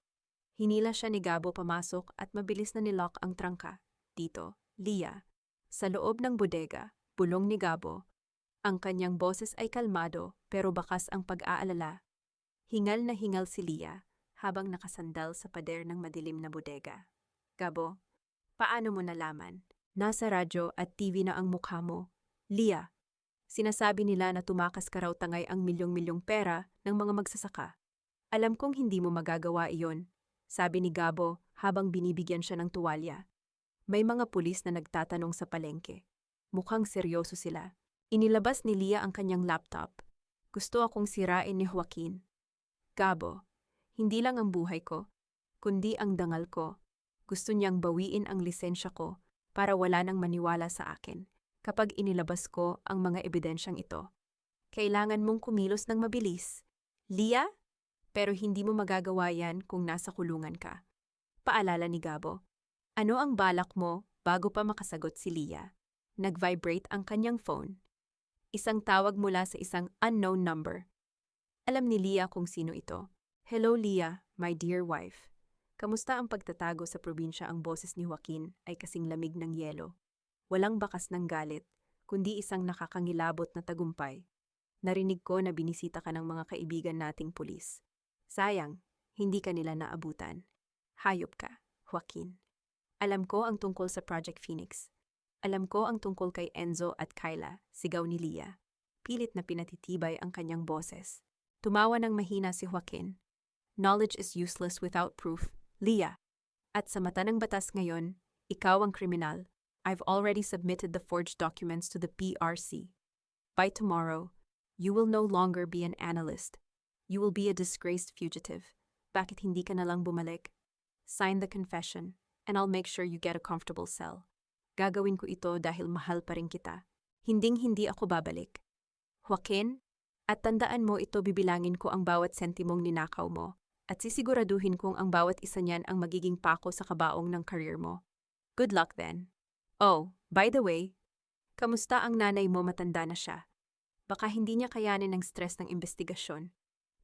Hinila siya ni Gabo pamasok at mabilis na nilock ang trangka. Dito, Leah, sa loob ng bodega, bulong ni Gabo. Ang kanyang boses ay kalmado pero bakas ang pag-aalala. Hingal na hingal si Leah habang nakasandal sa pader ng madilim na bodega. Gabo, paano mo nalaman? Nasa radyo at TV na ang mukha mo. Leah, sinasabi nila na tumakas ka raw tangay ang milyong-milyong pera ng mga magsasaka. Alam kong hindi mo magagawa iyon, sabi ni Gabo habang binibigyan siya ng tuwalya. May mga pulis na nagtatanong sa palengke. Mukhang seryoso sila. Inilabas ni Leah ang kanyang laptop. Gusto akong sirain ni Joaquin. Gabo, hindi lang ang buhay ko, kundi ang dangal ko. Gusto niyang bawiin ang lisensya ko para wala nang maniwala sa akin kapag inilabas ko ang mga ebidensyang ito. Kailangan mong kumilos ng mabilis. Leah? Pero hindi mo magagawa yan kung nasa kulungan ka. Paalala ni Gabo. Ano ang balak mo bago pa makasagot si Leah? Nag-vibrate ang kanyang phone. Isang tawag mula sa isang unknown number. Alam ni Leah kung sino ito. Hello Leah, my dear wife. Kamusta ang pagtatago sa probinsya? Ang boses ni Joaquin ay kasing lamig ng yelo. Walang bakas ng galit, kundi isang nakakangilabot na tagumpay. Narinig ko na binisita ka ng mga kaibigan nating pulis. Sayang, hindi ka nila naabutan. Hayop ka, Joaquin. Alam ko ang tungkol sa Project Phoenix. Alam ko ang tungkol kay Enzo at Kyla, sigaw ni Leah. Pilit na pinatitibay ang kanyang boses. Tumawa ng mahina si Joaquin. Knowledge is useless without proof, Leah. At sa mata ng batas ngayon, ikaw ang kriminal. I've already submitted the forged documents to the PRC. By tomorrow, you will no longer be an analyst. You will be a disgraced fugitive. Bakit hindi ka na lang bumalik? Sign the confession, and I'll make sure you get a comfortable cell. Gagawin ko ito dahil mahal pa rin kita. Hinding-hindi ako babalik. Joaquin, at tandaan mo ito, bibilangin ko ang bawat sentimong ninakaw mo at sisiguraduhin kong ang bawat isa niyan ang magiging pako sa kabaong ng career mo. Good luck then. Oh, by the way, kamusta ang nanay mo? Matanda na siya. Baka hindi niya kayanin ang stress ng investigasyon.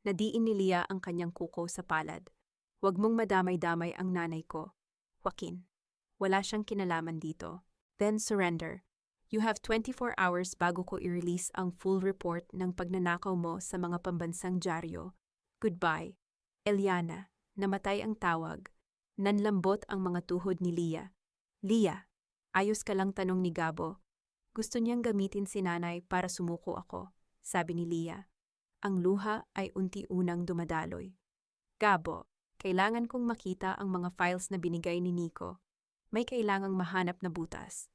Nadiin ni Leah ang kanyang kuko sa palad. Huwag mong madamay-damay ang nanay ko. Joaquin, wala siyang kinalaman dito. Then surrender. You have 24 hours bago ko i-release ang full report ng pagnanakaw mo sa mga pambansang dyaryo. Goodbye. Eliana, namatay ang tawag. Nanlambot ang mga tuhod ni Leah. Leah, ayos ka lang, tanong ni Gabo. Gusto niyang gamitin si nanay para sumuko ako, sabi ni Leah. Ang luha ay unti-unang dumadaloy. Gabo, kailangan kong makita ang mga files na binigay ni Nico. May kailangang mahanap na butas.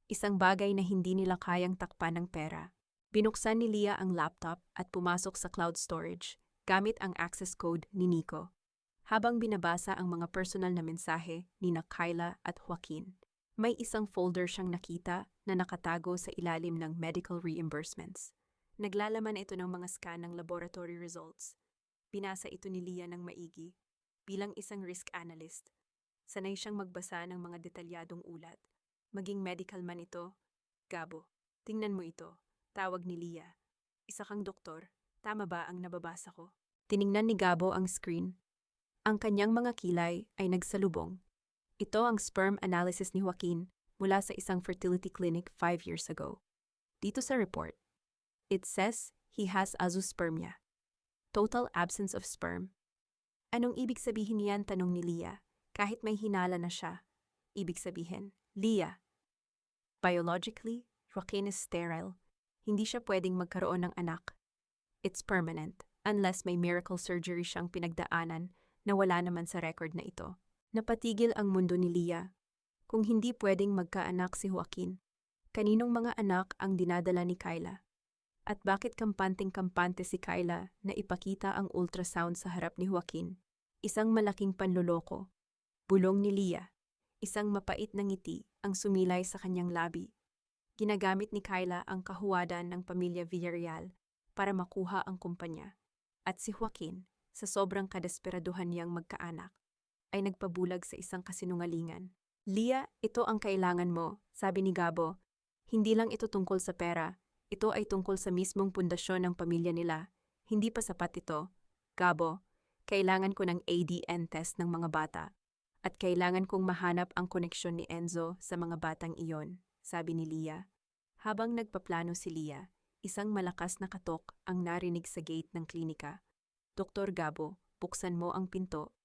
Isang bagay na hindi nila kayang takpan ng pera. Binuksan ni Leah ang laptop at pumasok sa cloud storage gamit ang access code ni Nico. Habang binabasa ang mga personal na mensahe ni Kyla at Joaquin, may isang folder siyang nakita na nakatago sa ilalim ng medical reimbursements. Naglalaman ito ng mga scan ng laboratory results. Binasa ito ni Leah ng maigi. Bilang isang risk analyst, sanay siyang magbasa ng mga detalyadong ulat. Maging medical man ito. Gabo, tingnan mo ito, tawag ni Leah. Isa kang doktor, tama ba ang nababasa ko? Tiningnan ni Gabo ang screen. Ang kanyang mga kilay ay nagsalubong. Ito ang sperm analysis ni Joaquin mula sa isang fertility clinic 5 years ago. Dito sa report, it says he has azoospermia. Total absence of sperm. Anong ibig sabihin niyan, tanong ni Leah, kahit may hinala na siya? Ibig sabihin, Leah, biologically, Joaquin is sterile. Hindi siya pwedeng magkaroon ng anak. It's permanent, unless may miracle surgery siyang pinagdaanan na wala naman sa record na ito. Napatigil ang mundo ni Leah. Kung hindi pwedeng magkaanak si Joaquin, kaninong mga anak ang dinadala ni Kyla? At bakit kampanteng-kampante si Kyla na ipakita ang ultrasound sa harap ni Joaquin? Isang malaking panloloko. Bulong ni Leah. Isang mapait na ngiti ang sumilay sa kanyang labi. Ginagamit ni Kyla ang kahuwadan ng pamilya Villarreal para makuha ang kumpanya. At si Joaquin, sa sobrang kadesperaduhan niyang magkaanak, ay nagpabulag sa isang kasinungalingan. Leah, ito ang kailangan mo, sabi ni Gabo. Hindi lang ito tungkol sa pera, ito ay tungkol sa mismong pundasyon ng pamilya nila. Hindi pa sapat ito. Gabo, kailangan ko ng ADN test ng mga bata. At kailangan kong mahanap ang koneksyon ni Enzo sa mga batang iyon, sabi ni Leah. Habang nagpaplano si Leah, isang malakas na katok ang narinig sa gate ng klinika. Dr. Gabo, buksan mo ang pinto.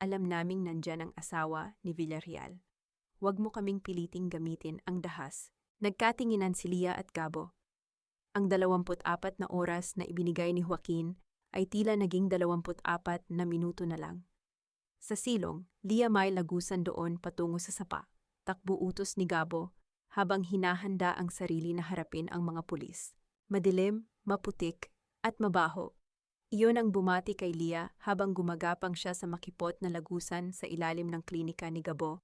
Alam naming nandyan ang asawa ni Villarreal. Huwag mo kaming piliting gamitin ang dahas. Nagkatinginan si Leah at Gabo. Ang 24 na oras na ibinigay ni Joaquin ay tila naging 24 na minuto na lang. Sa silong, Leah may lagusan doon patungo sa sapa. Takbo utos ni Gabo habang hinahanda ang sarili na harapin ang mga pulis. Madilim, maputik, at mabaho. Iyon ang bumati kay Leah habang gumagapang siya sa makipot na lagusan sa ilalim ng klinika ni Gabo.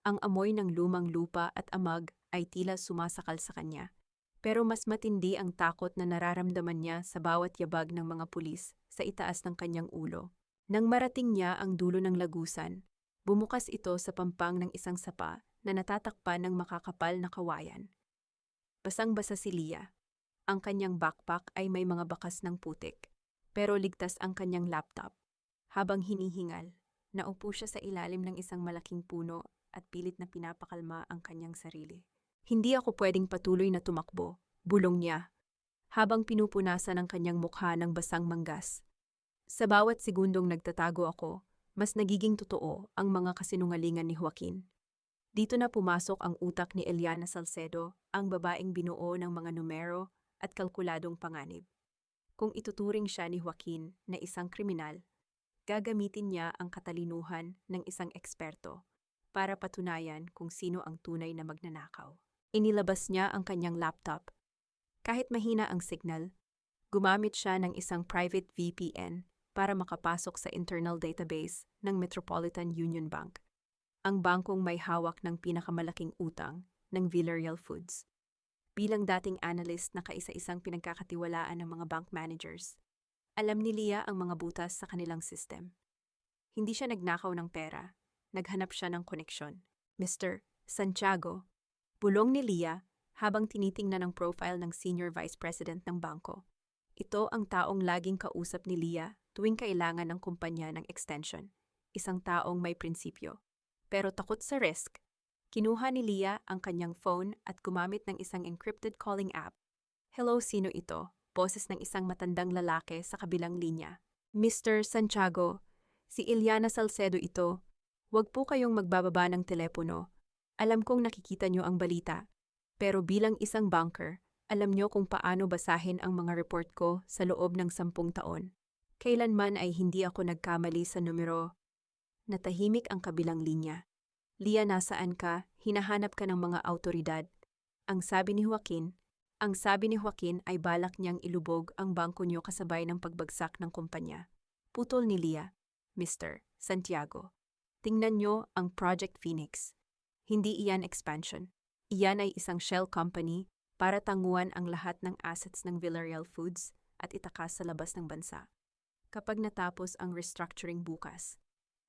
Ang amoy ng lumang lupa at amag ay tila sumasakal sa kanya. Pero mas matindi ang takot na nararamdaman niya sa bawat yabag ng mga pulis sa itaas ng kanyang ulo. Nang marating niya ang dulo ng lagusan, bumukas ito sa pampang ng isang sapa na natatakpan ng makakapal na kawayan. Basang-basa si Leah. Ang kanyang backpack ay may mga bakas ng putik, pero ligtas ang kanyang laptop. Habang hinihingal, naupo siya sa ilalim ng isang malaking puno at pilit na pinapakalma ang kanyang sarili. Hindi ako pwedeng patuloy na tumakbo, bulong niya, habang pinupunasan ang kanyang mukha ng basang manggas. Sa bawat segundong nagtatago ako, mas nagiging totoo ang mga kasinungalingan ni Joaquin. Dito na pumasok ang utak ni Eliana Salcedo, ang babaeng binuo ng mga numero at kalkuladong panganib. Kung ituturing siya ni Joaquin na isang kriminal, gagamitin niya ang katalinuhan ng isang eksperto para patunayan kung sino ang tunay na magnanakaw. Inilabas niya ang kanyang laptop. Kahit mahina ang signal, gumamit siya ng isang private VPN para makapasok sa internal database ng Metropolitan Union Bank, ang bangkong may hawak ng pinakamalaking utang ng Villarreal Foods. Bilang dating analyst na kaisa-isang pinagkakatiwalaan ng mga bank managers, alam ni Leah ang mga butas sa kanilang system. Hindi siya nagnakaw ng pera, naghanap siya ng koneksyon. Mr. Santiago, bulong ni Leah habang tinitingnan ang profile ng Senior Vice President ng bangko. Ito ang taong laging kausap ni Leah tuwing kailangan ng kumpanya ng extension. Isang taong may prinsipyo. Pero takot sa risk, kinuha ni Leah ang kanyang phone at gumamit ng isang encrypted calling app. Hello, sino ito? Boses ng isang matandang lalaki sa kabilang linya. Mr. Santiago, si Iliana Salcedo ito. Huwag po kayong magbababa ng telepono. Alam kong nakikita niyo ang balita. Pero bilang isang banker, alam niyo kung paano basahin ang mga report ko sa loob ng 10 taon. Kailanman ay hindi ako nagkamali sa numero. Natahimik ang kabilang linya. Leah, nasaan ka? Hinahanap ka ng mga autoridad. Ang sabi ni Joaquin ay balak niyang ilubog ang bangko niyo kasabay ng pagbagsak ng kumpanya. Putol ni Leah. Mr. Santiago, tingnan niyo ang Project Phoenix. Hindi iyan expansion. Iyan ay isang shell company para tanguan ang lahat ng assets ng Villarreal Foods at itakas sa labas ng bansa. Kapag natapos ang restructuring bukas,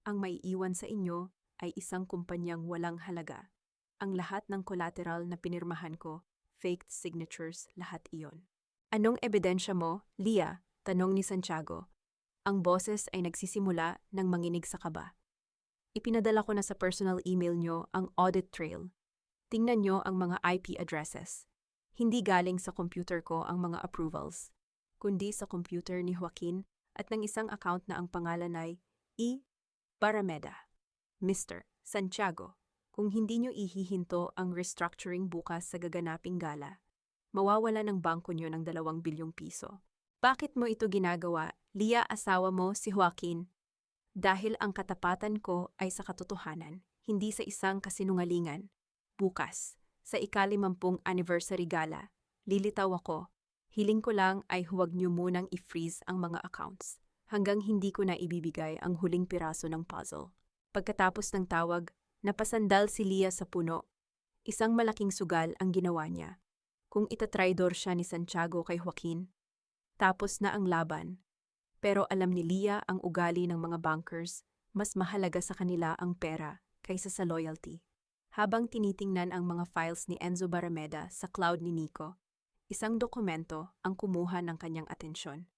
ang maiiwan sa inyo ay isang kumpanyang walang halaga. Ang lahat ng collateral na pinirmahan ko, faked signatures, lahat iyon. Anong ebidensya mo, Leah? Tanong ni Santiago. Ang boses ay nagsisimula ng manginig sa kaba. Ipinadala ko na sa personal email nyo ang audit trail. Tingnan nyo ang mga IP addresses. Hindi galing sa computer ko ang mga approvals, kundi sa computer ni Joaquin at ng isang account na ang pangalan ay E. Barameda. Mr. Santiago, kung hindi nyo ihihinto ang restructuring bukas sa gaganaping gala, mawawala ng bangko nyo ng 2 bilyong piso. Bakit mo ito ginagawa, Leah? Asawa mo si Joaquin? Dahil ang katapatan ko ay sa katotohanan, hindi sa isang kasinungalingan. Bukas, sa ika-50 anniversary gala, lilitaw ako. Hiling ko lang ay huwag nyo munang i-freeze ang mga accounts hanggang hindi ko na ibibigay ang huling piraso ng puzzle. Pagkatapos ng tawag, napasandal si Leah sa puno. Isang malaking sugal ang ginawa niya. Kung itatraidor siya ni Santiago kay Joaquin, tapos na ang laban. Pero alam ni Leah ang ugali ng mga bankers, mas mahalaga sa kanila ang pera kaysa sa loyalty. Habang tinitingnan ang mga files ni Enzo Barameda sa cloud ni Nico, isang dokumento ang kumuha ng kanyang atensyon.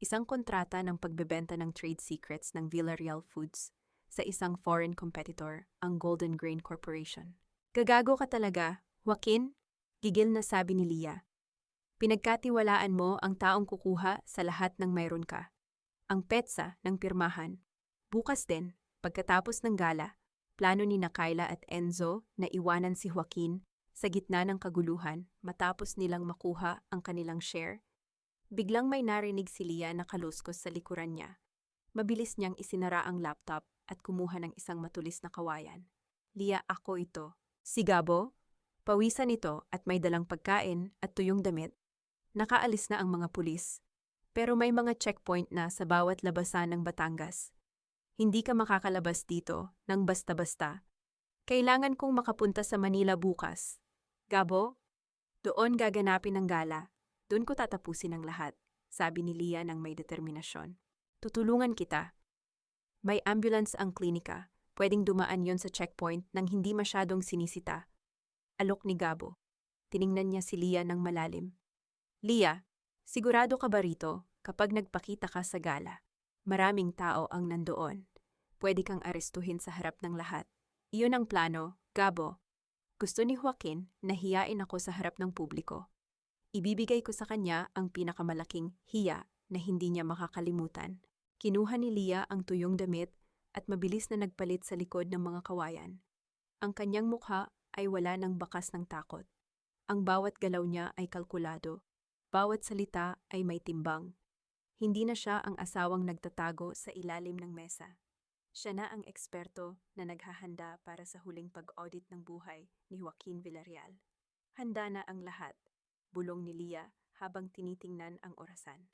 Isang kontrata ng pagbebenta ng trade secrets ng Villarreal Foods sa isang foreign competitor, ang Golden Grain Corporation. Gagago ka talaga, Joaquin? Gigil na sabi ni Leah. Pinagkatiwalaan mo ang taong kukuha sa lahat ng mayroon ka. Ang petsa ng pirmahan. Bukas din, pagkatapos ng gala, plano ni Kayla at Enzo na iwanan si Joaquin sa gitna ng kaguluhan matapos nilang makuha ang kanilang share. Biglang may narinig si Leah na kaluskos sa likuran niya. Mabilis niyang isinara ang laptop at kumuha ng isang matulis na kawayan. Leah, ako ito. Si Gabo? Pawisan ito at may dalang pagkain at tuyong damit. Nakaalis na ang mga pulis. Pero may mga checkpoint na sa bawat labasan ng Batangas. Hindi ka makakalabas dito nang basta-basta. Kailangan kong makapunta sa Manila bukas. Gabo? Doon gaganapin ang gala. Doon ko tatapusin ang lahat, sabi ni Leah ng may determinasyon. Tutulungan kita. May ambulance ang klinika. Pwedeng dumaan yon sa checkpoint nang hindi masyadong sinisita. Alok ni Gabo. Tiningnan niya si Leah ng malalim. Leah, sigurado ka ba rito kapag nagpakita ka sa gala? Maraming tao ang nandoon. Pwede kang arestuhin sa harap ng lahat. Iyon ang plano, Gabo. Gusto ni Joaquin na hiyain ako sa harap ng publiko. Ibibigay ko sa kanya ang pinakamalaking hiya na hindi niya makakalimutan. Kinuha ni Leah ang tuyong damit at mabilis na nagpalit sa likod ng mga kawayan. Ang kanyang mukha ay wala ng bakas ng takot. Ang bawat galaw niya ay kalkulado. Bawat salita ay may timbang. Hindi na siya ang asawang nagtatago sa ilalim ng mesa. Siya na ang eksperto na naghahanda para sa huling pag-audit ng buhay ni Joaquin Villarreal. Handa na ang lahat, bulong ni Lia habang tinitingnan ang orasan.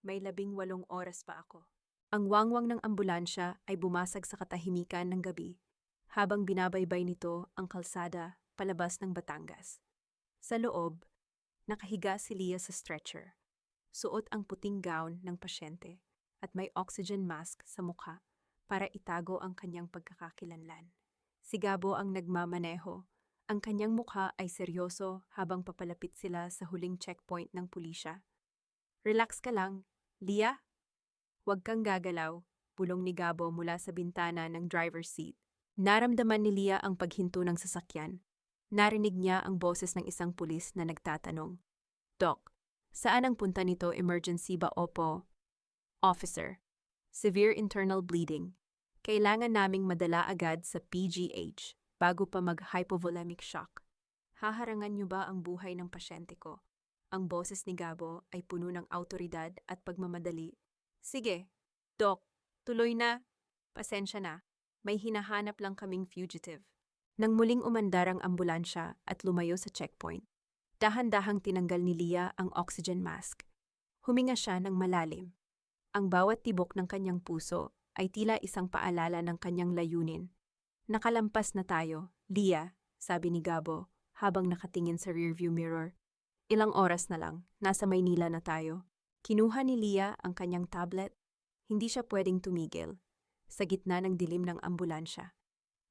May 18 oras pa ako. Ang wangwang ng ambulansya ay bumasag sa katahimikan ng gabi habang binabaybay nito ang kalsada palabas ng Batangas. Sa loob, nakahiga si Lia sa stretcher. Suot ang puting gown ng pasyente at may oxygen mask sa mukha para itago ang kanyang pagkakakilanlan. Si Gabo ang nagmamaneho. Ang kanyang mukha ay seryoso habang papalapit sila sa huling checkpoint ng pulisya. Relax ka lang, Lia. Huwag kang gagalaw, bulong ni Gabo mula sa bintana ng driver's seat. Naramdaman ni Lia ang paghinto ng sasakyan. Narinig niya ang boses ng isang pulis na nagtatanong. Doc, saan ang punta nito? Emergency ba? Opo. Officer, severe internal bleeding. Kailangan naming madala agad sa PGH bago pa mag-hypovolemic shock. Haharangan niyo ba ang buhay ng pasyente ko? Ang boses ni Gabo ay puno ng awtoridad at pagmamadali. Sige, Doc, tuloy na. Pasensya na, may hinahanap lang kaming fugitive. Nang muling umandar ang ambulansya at lumayo sa checkpoint, dahan-dahang tinanggal ni Lia ang oxygen mask. Huminga siya ng malalim. Ang bawat tibok ng kanyang puso ay tila isang paalala ng kanyang layunin. Nakalampas na tayo, Lia, sabi ni Gabo habang nakatingin sa rearview mirror. Ilang oras na lang, nasa Maynila na tayo. Kinuha ni Lia ang kanyang tablet. Hindi siya pwedeng tumigil. Sa gitna ng dilim ng ambulansya,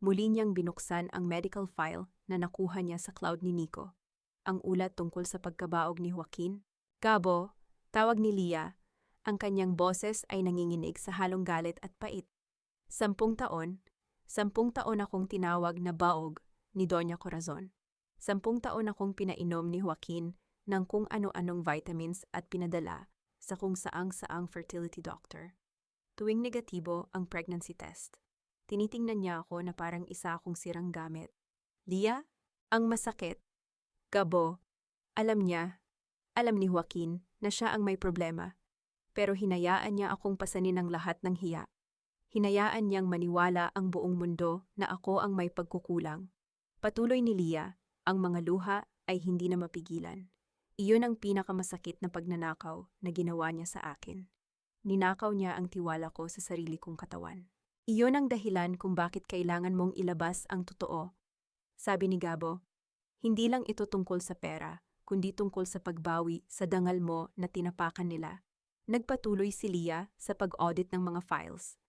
muli niyang binuksan ang medical file na nakuha niya sa cloud ni Nico. Ang ulat tungkol sa pagkabaog ni Joaquin. Gabo, tawag ni Lia. Ang kanyang boses ay nanginginig sa halong galit at pait. 10 taon akong tinawag na baog ni Doña Corazon. 10 taon akong pinainom ni Joaquin ng kung ano-anong vitamins at pinadala sa kung saang-saang fertility doctor. Tuwing negatibo ang pregnancy test, tinitingnan niya ako na parang isa akong sirang gamit. Lia, ang masakit. Gabo, alam ni Joaquin na siya ang may problema, pero hinayaan niya akong pasanin ang lahat ng hiya. Hinayaan niyang maniwala ang buong mundo na ako ang may pagkukulang. Patuloy ni Lia, ang mga luha ay hindi na mapigilan. Iyon ang pinakamasakit na pagnanakaw na ginawa niya sa akin. Ninakaw niya ang tiwala ko sa sarili kong katawan. Iyon ang dahilan kung bakit kailangan mong ilabas ang totoo. Sabi ni Gabo, hindi lang ito tungkol sa pera, kundi tungkol sa pagbawi sa dangal mo na tinapakan nila. Nagpatuloy si Lia sa pag-audit ng mga files.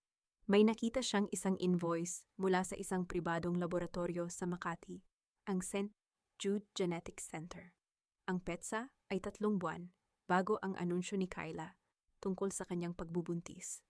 May nakita siyang isang invoice mula sa isang pribadong laboratorio sa Makati, ang St. Jude Genetics Center. Ang petsa ay 3 buwan bago ang anunsyo ni Kyla tungkol sa kanyang pagbubuntis.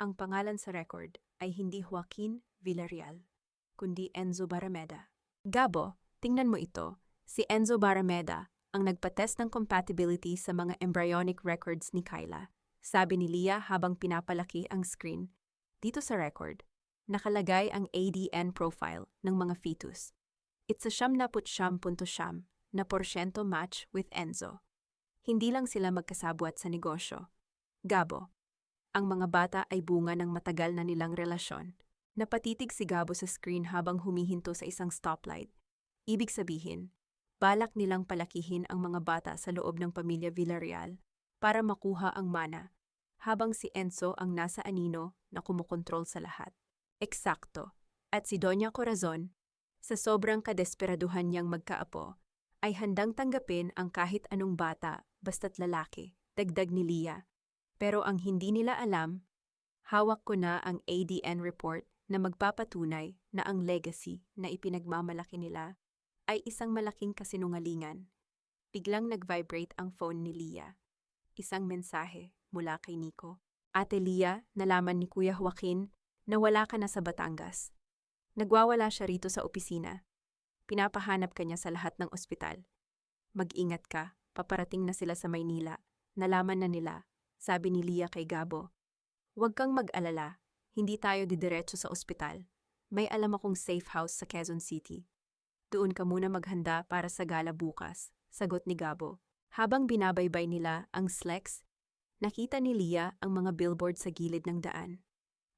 Ang pangalan sa record ay hindi Joaquin Villarreal, kundi Enzo Barameda. Gabo, tingnan mo ito. Si Enzo Barameda ang nagpatest ng compatibility sa mga embryonic records ni Kyla. Sabi ni Lia habang pinapalaki ang screen. Dito sa record, nakalagay ang ADN profile ng mga fetus. It's a 79.9% na porsyento match with Enzo. Hindi lang sila magkasabwat sa negosyo. Gabo, ang mga bata ay bunga ng matagal na nilang relasyon. Napatitig si Gabo sa screen habang humihinto sa isang stoplight. Ibig sabihin, balak nilang palakihin ang mga bata sa loob ng pamilya Villarreal para makuha ang mana, habang si Enzo ang nasa anino na kumukontrol sa lahat. Eksakto. At si Doña Corazon, sa sobrang kadesperaduhan niyang magkaapo, ay handang tanggapin ang kahit anong bata basta't lalaki, dagdag ni Lia. Pero ang hindi nila alam, hawak ko na ang ADN report na magpapatunay na ang legacy na ipinagmamalaki nila ay isang malaking kasinungalingan. Biglang nag-vibrate ang phone ni Lia. Isang mensahe mula kay Nico. Ate Lia, nalaman ni Kuya Joaquin na wala ka na sa Batangas. Nagwawala siya rito sa opisina. Pinapahanap ka niya sa lahat ng ospital. Mag-ingat ka, paparating na sila sa Maynila. Nalaman na nila, sabi ni Lia kay Gabo. Huwag kang mag-alala, hindi tayo didiretso sa ospital. May alam akong safe house sa Quezon City. Doon ka muna maghanda para sa gala bukas, sagot ni Gabo. Habang binabaybay nila ang SLEX, nakita ni Lia ang mga billboard sa gilid ng daan.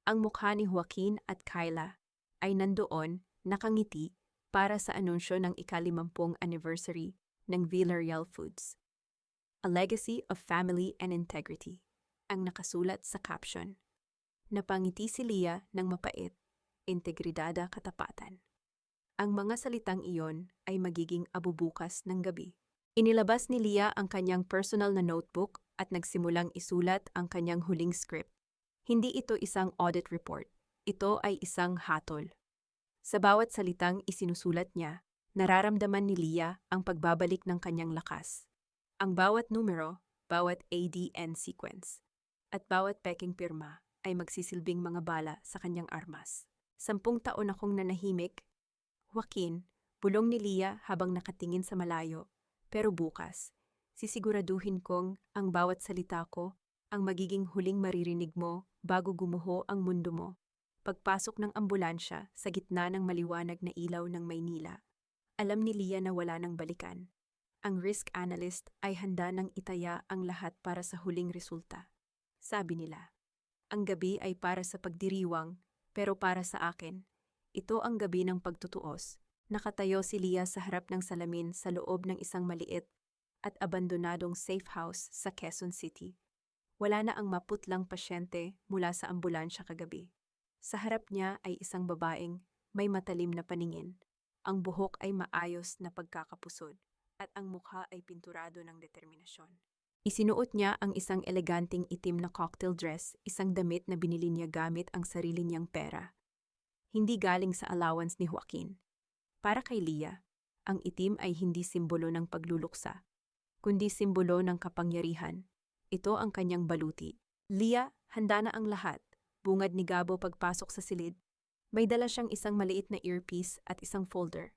Ang mukha ni Joaquin at Kyla ay nandoon, nakangiti, para sa anunsyo ng ika-50 anniversary ng Villarreal Foods. A Legacy of Family and Integrity, ang nakasulat sa caption. Napangiti si Leah ng mapait, integridada katapatan. Ang mga salitang iyon ay magiging abubukas ng gabi. Inilabas ni Leah ang kanyang personal na notebook at nagsimulang isulat ang kanyang huling script. Hindi ito isang audit report. Ito ay isang hatol. Sa bawat salitang isinusulat niya, nararamdaman ni Leah ang pagbabalik ng kanyang lakas. Ang bawat numero, bawat ADN sequence, at bawat peking pirma ay magsisilbing mga bala sa kanyang armas. 10 taon akong nanahimik. Joaquin, bulong ni Leah habang nakatingin sa malayo. Pero bukas, sisiguraduhin kong ang bawat salita ko ang magiging huling maririnig mo bago gumuho ang mundo mo. Pagpasok ng ambulansya sa gitna ng maliwanag na ilaw ng Maynila, alam ni Leah na wala nang balikan. Ang risk analyst ay handa nang itaya ang lahat para sa huling resulta. Sabi nila, ang gabi ay para sa pagdiriwang, pero para sa akin, ito ang gabi ng pagtutuos. Nakatayo si Leah sa harap ng salamin sa loob ng isang maliit at abandonadong safe house sa Quezon City. Wala na ang maputlang pasyente mula sa ambulansya kagabi. Sa harap niya ay isang babaeng may matalim na paningin. Ang buhok ay maayos na pagkakapusod at ang mukha ay pinturado ng determinasyon. Isinuot niya ang isang eleganting itim na cocktail dress, isang damit na binili niya gamit ang sarili niyang pera. Hindi galing sa allowance ni Joaquin. Para kay Leah, ang itim ay hindi simbolo ng pagluluksa, kundi simbolo ng kapangyarihan. Ito ang kanyang baluti. Leah, handa na ang lahat. Bungad ni Gabo pagpasok sa silid. May dala siyang isang maliit na earpiece at isang folder.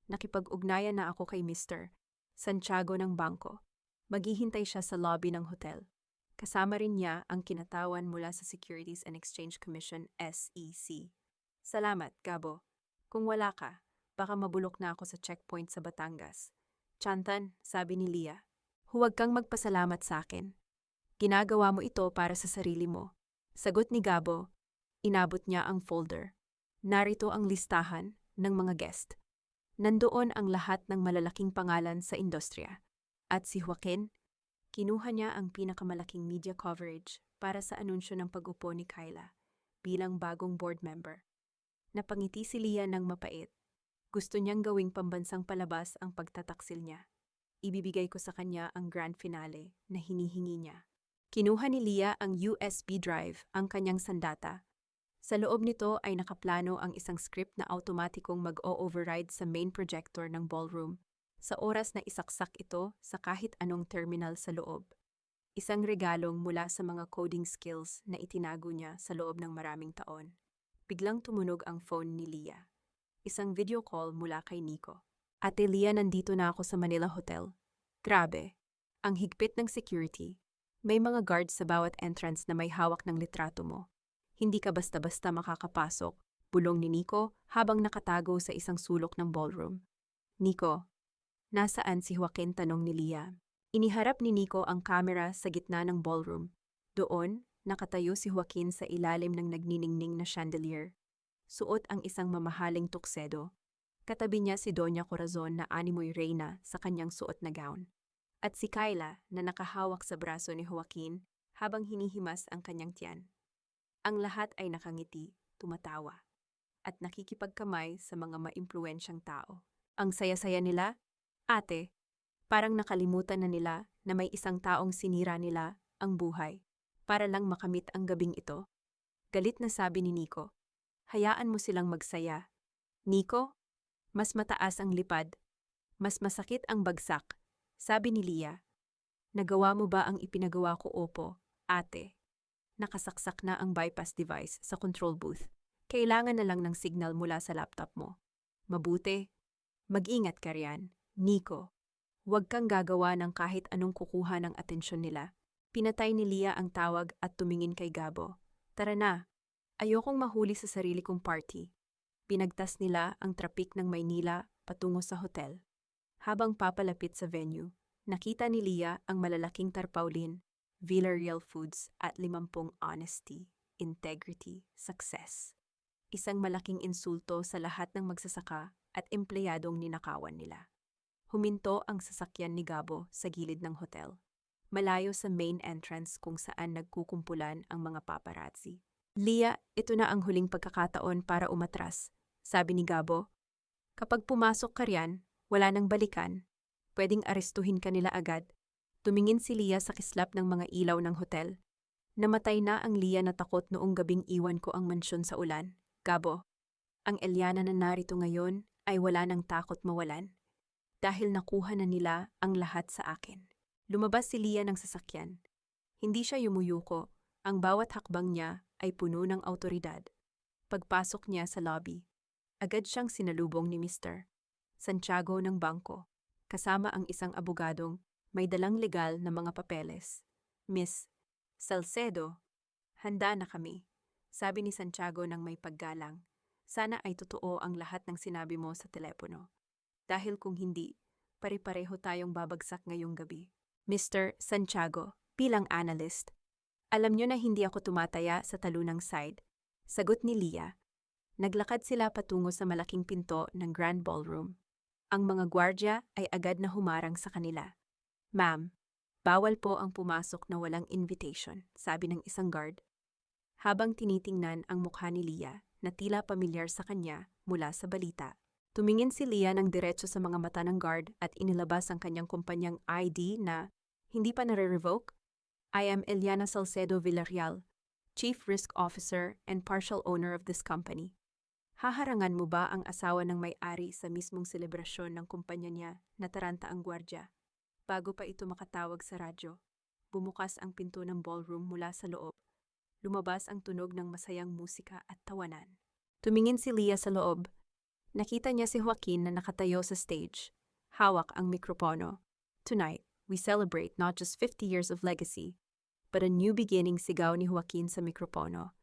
Nakipag-ugnayan na ako kay Mr. Santiago ng bangko. Maghihintay siya sa lobby ng hotel. Kasama rin niya ang kinatawan mula sa Securities and Exchange Commission SEC. Salamat, Gabo. Kung wala ka, baka mabulok na ako sa checkpoint sa Batangas. Chantan, sabi ni Leah, huwag kang magpasalamat sa akin. Ginagawa mo ito para sa sarili mo. Sagot ni Gabo, inabot niya ang folder. Narito ang listahan ng mga guest. Nandoon ang lahat ng malalaking pangalan sa industriya. At si Joaquin, kinuha niya ang pinakamalaking media coverage para sa anunsyo ng pag-upo ni Kyla bilang bagong board member. Napangiti si Leah ng mapait. Gusto niyang gawing pambansang palabas ang pagtataksil niya. Ibibigay ko sa kanya ang grand finale na hinihingi niya. Kinuha ni Leah ang USB drive, ang kanyang sandata. Sa loob nito ay nakaplano ang isang script na automatikong mag-o-override sa main projector ng ballroom sa oras na isaksak ito sa kahit anong terminal sa loob. Isang regalong mula sa mga coding skills na itinago niya sa loob ng maraming taon. Biglang tumunog ang phone ni Leah. Isang video call mula kay Nico. Ate Leah, nandito na ako sa Manila Hotel. Grabe, ang higpit ng security. May mga guards sa bawat entrance na may hawak ng litrato mo. Hindi ka basta-basta makakapasok, bulong ni Nico habang nakatago sa isang sulok ng ballroom. Nico, nasaan si Joaquin? Tanong ni Leah. Iniharap ni Nico ang kamera sa gitna ng ballroom. Doon, nakatayo si Joaquin sa ilalim ng nagniningning na chandelier. Suot ang isang mamahaling tuksedo. Katabi niya si Doña Corazon na animoy reyna sa kanyang suot na gown. At si Kyla na nakahawak sa braso ni Joaquin habang hinihimas ang kanyang tiyan. Ang lahat ay nakangiti, tumatawa, at nakikipagkamay sa mga maimpluwensyang tao. Ang saya-saya nila, ate, parang nakalimutan na nila na may isang taong sinira nila ang buhay para lang makamit ang gabing ito. Galit na sabi ni Nico, hayaan mo silang magsaya. Nico, mas mataas ang lipad, mas masakit ang bagsak. Sabi ni Leah, nagawa mo ba ang ipinagawa ko? Opo, ate. Nakasaksak na ang bypass device sa control booth. Kailangan na lang ng signal mula sa laptop mo. Mabuti. Mag-ingat ka riyan, Nico. Huwag kang gagawa ng kahit anong kukuha ng atensyon nila. Pinatay ni Leah ang tawag at tumingin kay Gabo. Tara na. Ayokong mahuli sa sarili kong party. Pinagtas nila ang trapik ng Maynila patungo sa hotel. Habang papalapit sa venue, nakita ni Leah ang malalaking tarpaulin, Villarreal Foods at 50 Honesty. integrity, success. Isang malaking insulto sa lahat ng magsasaka at empleyadong ninakawan nila. Huminto ang sasakyan ni Gabo sa gilid ng hotel, malayo sa main entrance kung saan nagkukumpulan ang mga paparazzi. Leah, ito na ang huling pagkakataon para umatras, sabi ni Gabo. Kapag pumasok ka riyan, wala nang balikan. Pwedeng arestuhin ka nila agad. Tumingin si Leah sa kislap ng mga ilaw ng hotel. Namatay na ang Leah na takot noong gabing iwan ko ang mansyon sa ulan. Gabo, ang Eliana na narito ngayon ay wala nang takot mawalan. Dahil nakuha na nila ang lahat sa akin. Lumabas si Leah ng sasakyan. Hindi siya yumuyuko. Ang bawat hakbang niya ay puno ng awtoridad. Pagpasok niya sa lobby, agad siyang sinalubong ni Mr. Santiago ng bangko, kasama ang isang abogadong may dalang legal na mga papeles. Miss Salcedo, handa na kami, sabi ni Santiago ng may paggalang. Sana ay totoo ang lahat ng sinabi mo sa telepono. Dahil kung hindi, pare-pareho tayong babagsak ngayong gabi. Mr. Santiago, bilang analyst, alam niyo na hindi ako tumataya sa talunang side. Sagot ni Leah. Naglakad sila patungo sa malaking pinto ng Grand Ballroom. Ang mga gwardya ay agad na humarang sa kanila. Ma'am, bawal po ang pumasok na walang invitation, sabi ng isang guard. Habang tinitingnan ang mukha ni Leah na tila pamilyar sa kanya mula sa balita, tumingin si Leah ng diretso sa mga mata ng guard at inilabas ang kanyang kumpanyang ID na hindi pa nare-revoke. I am Eliana Salcedo Villarreal, Chief Risk Officer and partial owner of this company. Haharangan mo ba ang asawa ng may-ari sa mismong selebrasyon ng kumpanya niya na taranta ang gwardya? Bago pa ito makatawag sa radyo, bumukas ang pinto ng ballroom mula sa loob. Lumabas ang tunog ng masayang musika at tawanan. Tumingin si Leah sa loob. Nakita niya si Joaquin na nakatayo sa stage. Hawak ang mikropono. Tonight, we celebrate not just 50 years of legacy, but a new beginning, sigaw ni Joaquin sa mikropono.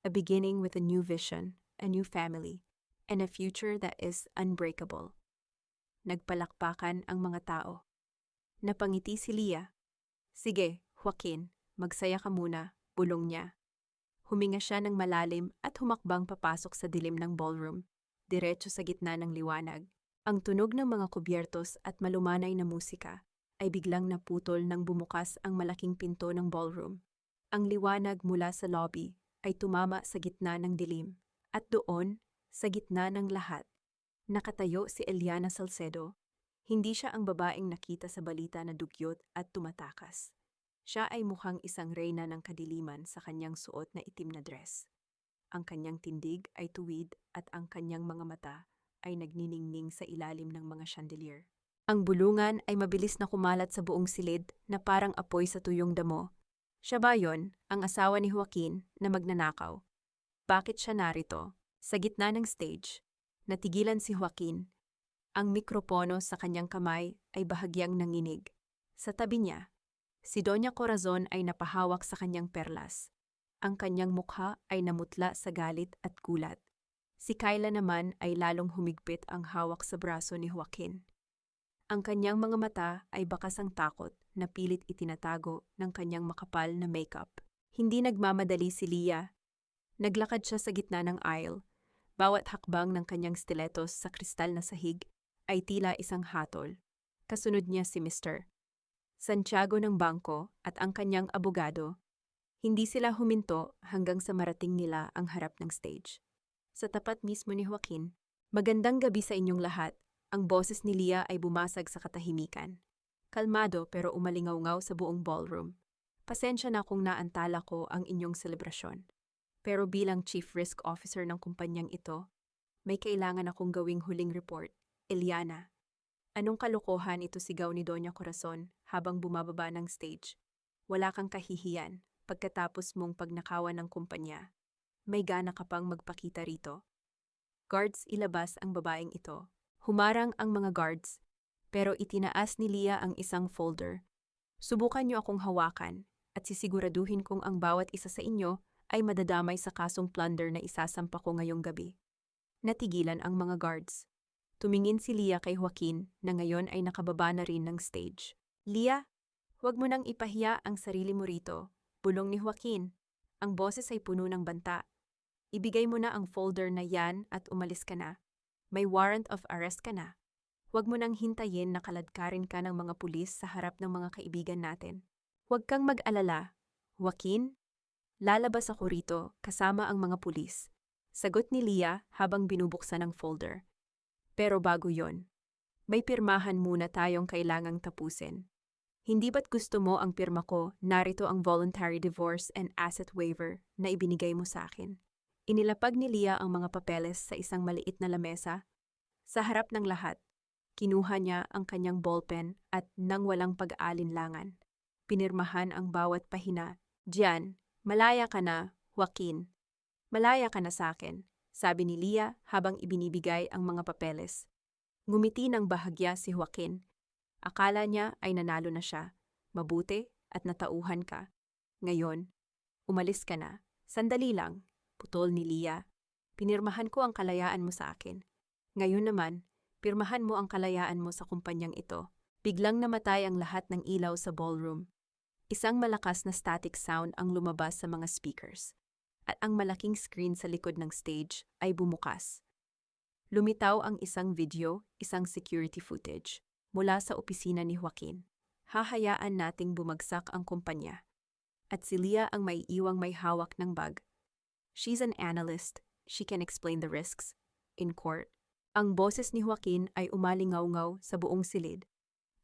A beginning with a new vision, a new family, and a future that is unbreakable. Nagpalakpakan ang mga tao. Napangiti si Leah. Sige, Joaquin, magsaya ka muna, bulong niya. Huminga siya ng malalim at humakbang papasok sa dilim ng ballroom, diretso sa gitna ng liwanag. Ang tunog ng mga kubyertos at malumanay na musika ay biglang naputol nang bumukas ang malaking pinto ng ballroom. Ang liwanag mula sa lobby ay tumama sa gitna ng dilim, at doon, sa gitna ng lahat, nakatayo si Eliana Salcedo. Hindi siya ang babaeng nakita sa balita na dugyot at tumatakas. Siya ay mukhang isang reyna ng kadiliman sa kanyang suot na itim na dress. Ang kanyang tindig ay tuwid at ang kanyang mga mata ay nagniningning sa ilalim ng mga chandelier. Ang bulungan ay mabilis na kumalat sa buong silid na parang apoy sa tuyong damo. Siya ba yon, ang asawa ni Joaquin na magnanakaw? Bakit siya narito? Sa gitna ng stage, natigilan si Joaquin. Ang mikropono sa kanyang kamay ay bahagyang nanginig. Sa tabi niya, si Doña Corazon ay napahawak sa kanyang perlas. Ang kanyang mukha ay namutla sa galit at gulat. Si Kyla naman ay lalong humigpit ang hawak sa braso ni Joaquin. Ang kanyang mga mata ay bakas ang takot na pilit itinatago ng kanyang makapal na makeup. Hindi nagmamadali si Leah. Naglakad siya sa gitna ng aisle. Bawat hakbang ng kanyang stilettos sa kristal na sahig ay tila isang hatol. Kasunod niya si Mr. Santiago ng bangko at ang kanyang abogado. Hindi sila huminto hanggang sa marating nila ang harap ng stage. Sa tapat mismo ni Joaquin, magandang gabi sa inyong lahat. Ang boses ni Leah ay bumasag sa katahimikan. Kalmado pero umalingaw-ngaw sa buong ballroom. Pasensya na kung naantala ko ang inyong selebrasyon. Pero bilang Chief Risk Officer ng kumpanyang ito, may kailangan akong gawing huling report. Eliana, anong kalokohan ito, sigaw ni Doña Corazon habang bumababa ng stage? Wala kang kahihiyan pagkatapos mong pagnakawan ng kumpanya. May gana ka pang magpakita rito? Guards, ilabas ang babaeng ito. Humarang ang mga guards, pero itinaas ni Leah ang isang folder. Subukan niyo akong hawakan at sisiguraduhin kong ang bawat isa sa inyo ay madadamay sa kasong plunder na isasampa ko ngayong gabi. Natigilan ang mga guards. Tumingin si Leah kay Joaquin na ngayon ay nakababa na rin ng stage. Leah, huwag mo nang ipahiya ang sarili mo rito, bulong ni Joaquin. Ang boses ay puno ng banta. Ibigay mo na ang folder na yan at umalis ka na. May warrant of arrest ka na. Huwag mo nang hintayin na kaladkarin ka ng mga pulis sa harap ng mga kaibigan natin. Huwag kang mag-alala. Joaquin, lalabas ako rito kasama ang mga pulis. Sagot ni Leah habang binubuksan ang folder. Pero bago yon, may pirmahan muna tayong kailangang tapusin. Hindi ba't gusto mo ang pirma ko, narito ang voluntary divorce and asset waiver na ibinigay mo sa akin. Inilapag ni Leah ang mga papeles sa isang maliit na lamesa. Sa harap ng lahat, kinuha niya ang kanyang ballpen at nang walang pag-aalinlangan, pinirmahan ang bawat pahina. Diyan, malaya ka na, Joaquin. Malaya ka na sa akin, sabi ni Leah habang ibinibigay ang mga papeles. Ngumiti ng bahagya si Joaquin. Akala niya ay nanalo na siya. Mabuti at natauhan ka. Ngayon, umalis ka na. Sandali lang, putol ni Leah. Pinirmahan ko ang kalayaan mo sa akin. Ngayon naman, pirmahan mo ang kalayaan mo sa kumpanyang ito. Biglang namatay ang lahat ng ilaw sa ballroom. Isang malakas na static sound ang lumabas sa mga speakers. At ang malaking screen sa likod ng stage ay bumukas. Lumitaw ang isang video, isang security footage, mula sa opisina ni Joaquin. Hahayaan nating bumagsak ang kumpanya. At si Leah ang maiiwang may hawak ng bag. She's an analyst. She can explain the risks. In court, ang boses ni Joaquin ay umalingaw-ngaw sa buong silid.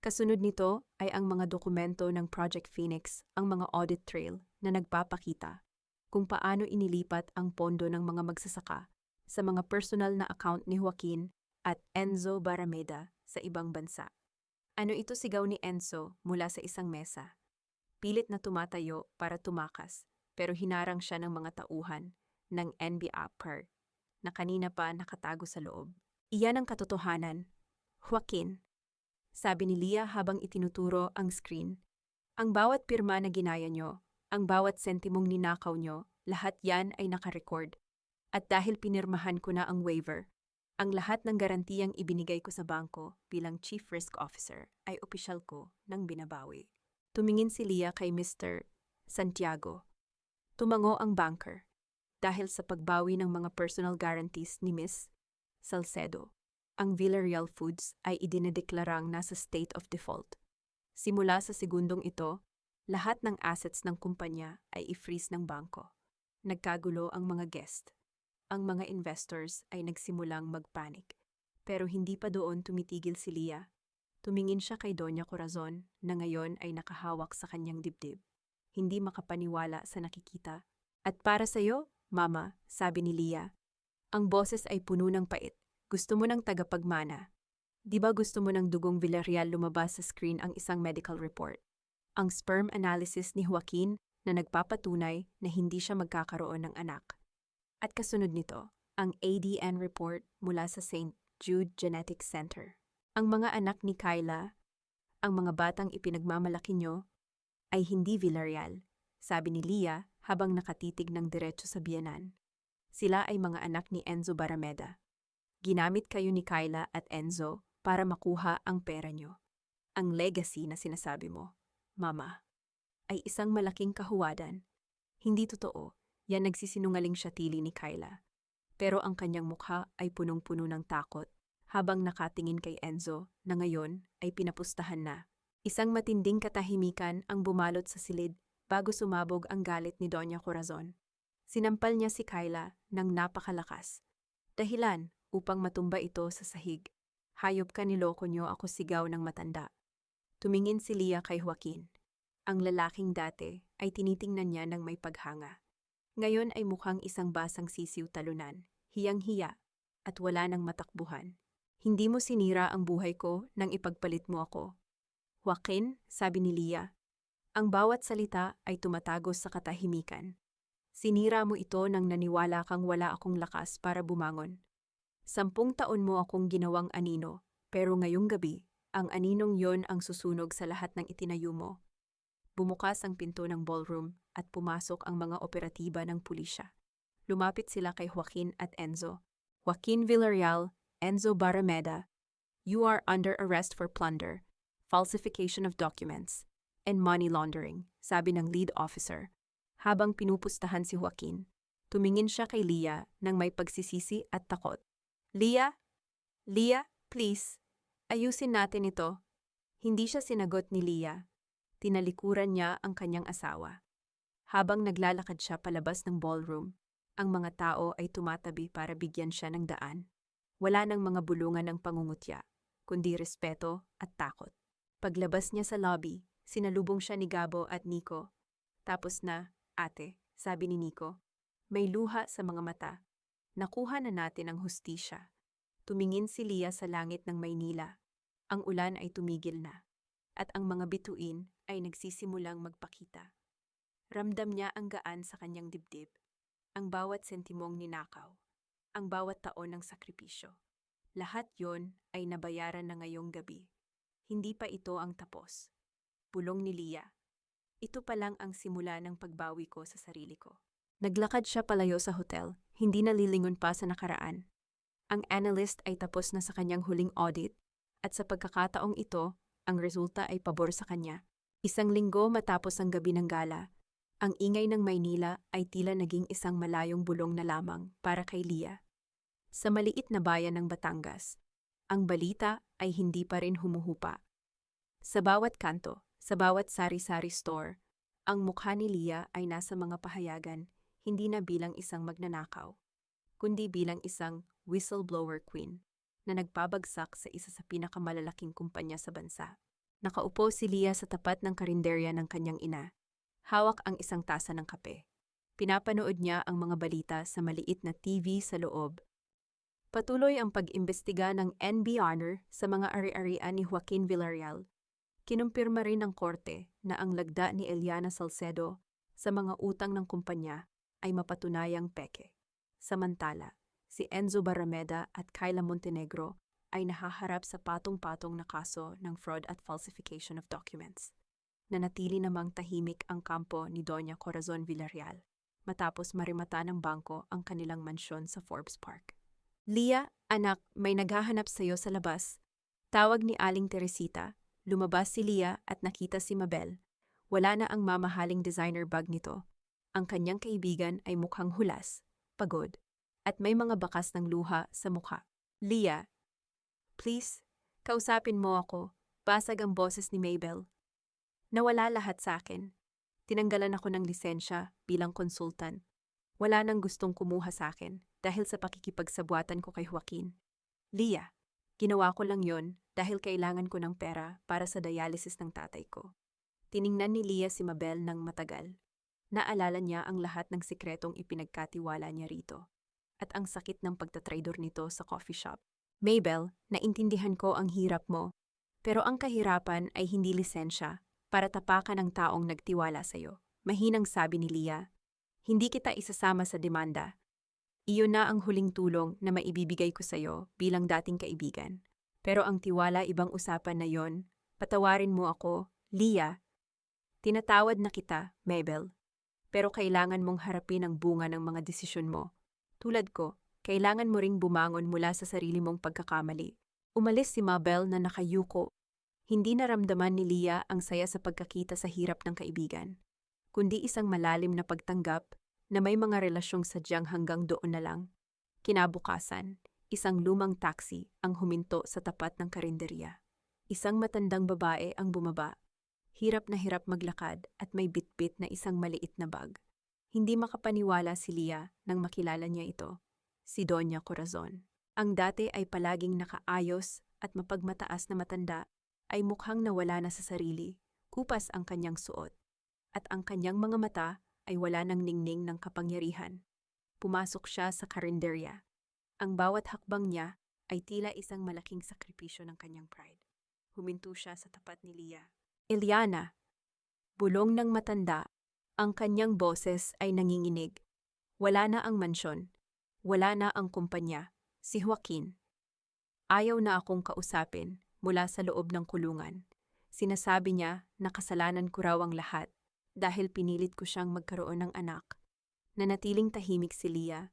Kasunod nito ay ang mga dokumento ng Project Phoenix, ang mga audit trail na nagpapakita kung paano inilipat ang pondo ng mga magsasaka sa mga personal na account ni Joaquin at Enzo Barameda sa ibang bansa. Ano ito, sigaw ni Enzo mula sa isang mesa. Pilit na tumatayo para tumakas, pero hinarang siya ng mga tauhan ng NBAPR na kanina pa nakatago sa loob. Iyan ang katotohanan. Joaquin, sabi ni Leah habang itinuturo ang screen. Ang bawat pirma na ginaya nyo, ang bawat sentimong ninakaw nyo, lahat yan ay nakarecord. At dahil pinirmahan ko na ang waiver, ang lahat ng garantiyang ibinigay ko sa bangko bilang Chief Risk Officer ay opisyal ko nang binabawi. Tumingin si Leah kay Mr. Santiago. Tumango ang banker dahil sa pagbawi ng mga personal guarantees ni Miss Salcedo. Ang Villarreal Foods ay idinedeklarang nasa state of default. Simula sa segundong ito, lahat ng assets ng kumpanya ay i-freeze ng bangko. Nagkagulo ang mga guest. Ang mga investors ay nagsimulang magpanik. Pero hindi pa doon tumitigil si Leah. Tumingin siya kay Doña Corazon na ngayon ay nakahawak sa kanyang dibdib. Hindi makapaniwala sa nakikita. At para sa'yo, Mama, sabi ni Leah. Ang boses ay puno ng pait. Gusto mo ng tagapagmana. Di ba gusto mo ng dugong Villarreal lumabas sa screen ang isang medical report? Ang sperm analysis ni Joaquin na nagpapatunay na hindi siya magkakaroon ng anak. At kasunod nito, ang ADN report mula sa St. Jude Genetics Center. Ang mga anak ni Kyla, ang mga batang ipinagmamalaki nyo, ay hindi Villarreal, sabi ni Leah habang nakatitig ng diretso sa biyanan. Sila ay mga anak ni Enzo Barameda. Ginamit kayo ni Kyla at Enzo para makuha ang pera nyo. Ang legacy na sinasabi mo, Mama, ay isang malaking kahuwadan. Hindi totoo, yan nagsisinungaling siya, tili ni Kyla. Pero ang kanyang mukha ay punong-puno ng takot habang nakatingin kay Enzo na ngayon ay pinapustahan na. Isang matinding katahimikan ang bumalot sa silid bago sumabog ang galit ni Doña Corazon. Sinampal niya si Kyla ng napakalakas. Dahilan upang matumba ito sa sahig. Hayop ka, niloko niyo ako, sigaw ng matanda. Tumingin si Leah kay Joaquin. Ang lalaking dati ay tinitingnan niya ng may paghanga. Ngayon ay mukhang isang basang sisiw talunan, hiyang-hiya, at wala nang matakbuhan. Hindi mo sinira ang buhay ko nang ipagpalit mo ako. Joaquin, sabi ni Leah. Ang bawat salita ay tumatagos sa katahimikan. Sinira mo ito nang naniwala kang wala akong lakas para bumangon. 10 taon mo akong ginawang anino, pero ngayong gabi, ang aninong yon ang susunog sa lahat ng itinayo mo. Bumukas ang pinto ng ballroom at pumasok ang mga operatiba ng pulisya. Lumapit sila kay Joaquin at Enzo. Joaquin Villarreal, Enzo Barameda, you are under arrest for plunder, falsification of documents, and money laundering, sabi ng lead officer, Habang pinupustahan si Joaquin, tumingin siya kay Leah nang may pagsisisi at takot. Leah? Leah, please. Ayusin natin ito. Hindi siya sinagot ni Leah. Tinalikuran niya ang kanyang asawa. Habang naglalakad siya palabas ng ballroom, ang mga tao ay tumatabi para bigyan siya ng daan. Wala nang mga bulungan ng pangungutya, kundi respeto at takot. Paglabas niya sa lobby, sinalubong siya ni Gabo at Nico. Tapos na, ate, sabi ni Nico, may luha sa mga mata. Nakuha na natin ang hustisya. Tumingin si Leah sa langit ng Maynila. Ang ulan ay tumigil na, at ang mga bituin ay nagsisimulang magpakita. Ramdam niya ang gaan sa kanyang dibdib, ang bawat sentimong ninakaw, ang bawat taon ng sakripisyo. Lahat yon ay nabayaran na ngayong gabi. Hindi pa ito ang tapos. Bulong ni Leah. Ito pa lang ang simula ng pagbawi ko sa sarili ko. Naglakad siya palayo sa hotel, hindi nalilingon pa sa nakaraan. Ang analyst ay tapos na sa kanyang huling audit, at sa pagkakataong ito, ang resulta ay pabor sa kanya. Isang linggo matapos ang gabi ng gala, ang ingay ng Maynila ay tila naging isang malayong bulong na lamang para kay Leah. Sa maliit na bayan ng Batangas, ang balita ay hindi pa rin humuhupa. Sa bawat kanto, sa bawat sari-sari store, ang mukha ni Leah ay nasa mga pahayagan, hindi na bilang isang magnanakaw, kundi bilang isang whistleblower queen na nagpabagsak sa isa sa pinakamalalaking kumpanya sa bansa. Nakaupo si Leah sa tapat ng karinderya ng kanyang ina. Hawak ang isang tasa ng kape. Pinapanood niya ang mga balita sa maliit na TV sa loob. Patuloy ang pag-imbestiga ng NBI sa mga ari-arian ni Joaquin Villarreal. Kinumpirma rin ng korte na ang lagda ni Eliana Salcedo sa mga utang ng kumpanya ay mapatunayang peke. Samantala, si Enzo Barrameda at Kyla Montenegro ay nahaharap sa patong-patong na kaso ng fraud at falsification of documents. Nanatili namang tahimik ang kampo ni Doña Corazon Villarreal matapos marimata ng bangko ang kanilang mansyon sa Forbes Park. Leah, anak, may naghahanap sa iyo sa labas. Tawag ni Aling Teresita. Lumabas si Leah at nakita si Mabel. Wala na ang mamahaling designer bag nito. Ang kanyang kaibigan ay mukhang hulas, pagod, at may mga bakas ng luha sa mukha. Leah, please, kausapin mo ako. Basag ang boses ni Mabel. Nawala lahat sa akin. Tinanggalan ako ng lisensya bilang konsultan. Wala nang gustong kumuha sa akin dahil sa pakikipagsabuatan ko kay Joaquin. Leah, ginawa ko lang yon dahil kailangan ko ng pera para sa dialysis ng tatay ko. Tiningnan ni Leah si Mabel ng matagal. Naalala niya ang lahat ng sikretong ipinagkatiwala niya rito at ang sakit ng pagtatraidor nito sa coffee shop. Mabel, naintindihan ko ang hirap mo, pero ang kahirapan ay hindi lisensya para tapakan ang taong nagtiwala sa'yo. Mahinang sabi ni Leah, hindi kita isasama sa demanda. Iyon na ang huling tulong na maibibigay ko sa'yo bilang dating kaibigan. Pero ang tiwala ibang usapan na yon. Patawarin mo ako, Leah. Tinatawad na kita, Mabel. Pero kailangan mong harapin ang bunga ng mga desisyon mo. Tulad ko, kailangan mo ring bumangon mula sa sarili mong pagkakamali. Umalis si Mabel na nakayuko. Hindi naramdaman ni Leah ang saya sa pagkakita sa hirap ng kaibigan, kundi isang malalim na pagtanggap na may mga relasyong sadyang hanggang doon na lang. Kinabukasan, isang lumang taxi ang huminto sa tapat ng karinderya. Isang matandang babae ang bumaba. Hirap na hirap maglakad at may bitbit na isang maliit na bag. Hindi makapaniwala si Leah nang makilala niya ito, si Doña Corazon. Ang dati ay palaging nakaayos at mapagmataas na matanda, ay mukhang nawala na sa sarili, kupas ang kanyang suot, at ang kanyang mga mata ay wala ng ningning ng kapangyarihan. Pumasok siya sa karinderya. Ang bawat hakbang niya ay tila isang malaking sakripisyo ng kanyang pride. Huminto siya sa tapat ni Leah. Eliana, bulong ng matanda, ang kanyang boses ay nanginginig. Wala na ang mansyon, wala na ang kumpanya, si Joaquin. Ayaw na akong kausapin mula sa loob ng kulungan. Sinasabi niya na kasalanan ko raw ang lahat dahil pinilit ko siyang magkaroon ng anak. Nanatiling tahimik si Leah.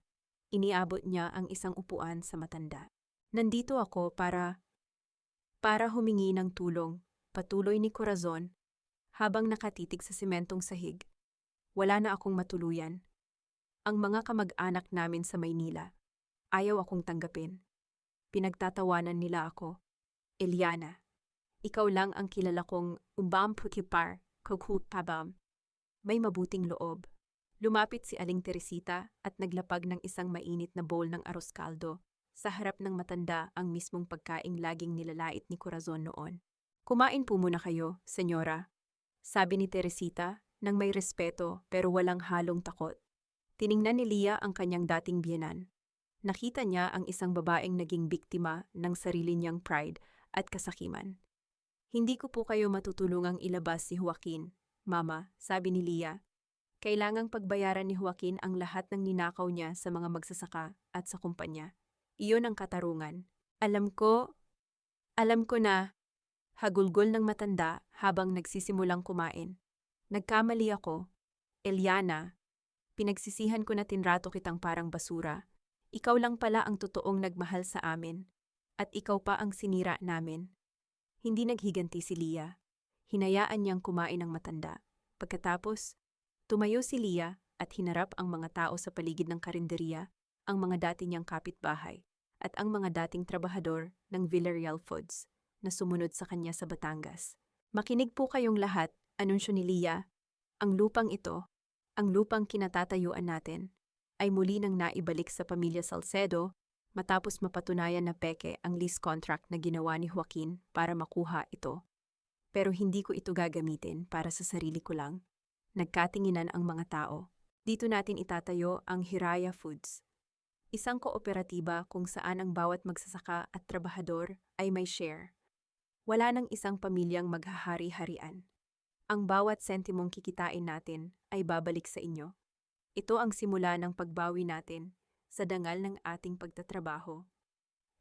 Iniabot niya ang isang upuan sa matanda. Nandito ako para humingi ng tulong, patuloy ni Corazon habang nakatitig sa sementong sahig. Wala na akong matuluyan. Ang mga kamag-anak namin sa Maynila, ayaw akong tanggapin. Pinagtatawanan nila ako. Eliana, ikaw lang ang kilala kong pukipar, pabam. May mabuting loob. Lumapit si Aling Teresita at naglapag ng isang mainit na bowl ng arroz caldo. Sa harap ng matanda ang mismong pagkaing laging nilalait ni Corazon noon. Kumain po muna kayo, senyora. Sabi ni Teresita, nang may respeto pero walang halong takot. Tiningnan ni Lia ang kanyang dating biyenan. Nakita niya ang isang babaeng naging biktima ng sarili niyang pride at kasakiman. Hindi ko po kayo matutulungang ilabas si Joaquin, Mama, sabi ni Lia. Kailangang pagbayaran ni Joaquin ang lahat ng ninakaw niya sa mga magsasaka at sa kumpanya. Iyon ang katarungan. Alam ko na, hagulgol ng matanda habang nagsisimulang kumain. Nagkamali ako. Eliana, pinagsisihan ko na tinrato kitang parang basura. Ikaw lang pala ang totoong nagmahal sa amin. At ikaw pa ang sinira namin. Hindi naghiganti si Lia. Hinayaan niyang kumain ang matanda. Pagkatapos, tumayo si Lia at hinarap ang mga tao sa paligid ng karinderya, ang mga dati niyang kapitbahay, at ang mga dating trabahador ng Villarreal Foods na sumunod sa kanya sa Batangas. Makinig po kayong lahat, anunsyo ni Lia. Ang lupang ito, ang lupang kinatatayuan natin, ay muli nang naibalik sa pamilya Salcedo matapos mapatunayan na peke ang lease contract na ginawa ni Joaquin para makuha ito. Pero hindi ko ito gagamitin para sa sarili ko lang. Nagkatinginan ang mga tao. Dito natin itatayo ang Hiraya Foods. Isang kooperatiba kung saan ang bawat magsasaka at trabahador ay may share. Wala nang isang pamilyang maghahari-harian. Ang bawat sentimong kikitain natin ay babalik sa inyo. Ito ang simula ng pagbawi natin sa dangal ng ating pagtatrabaho.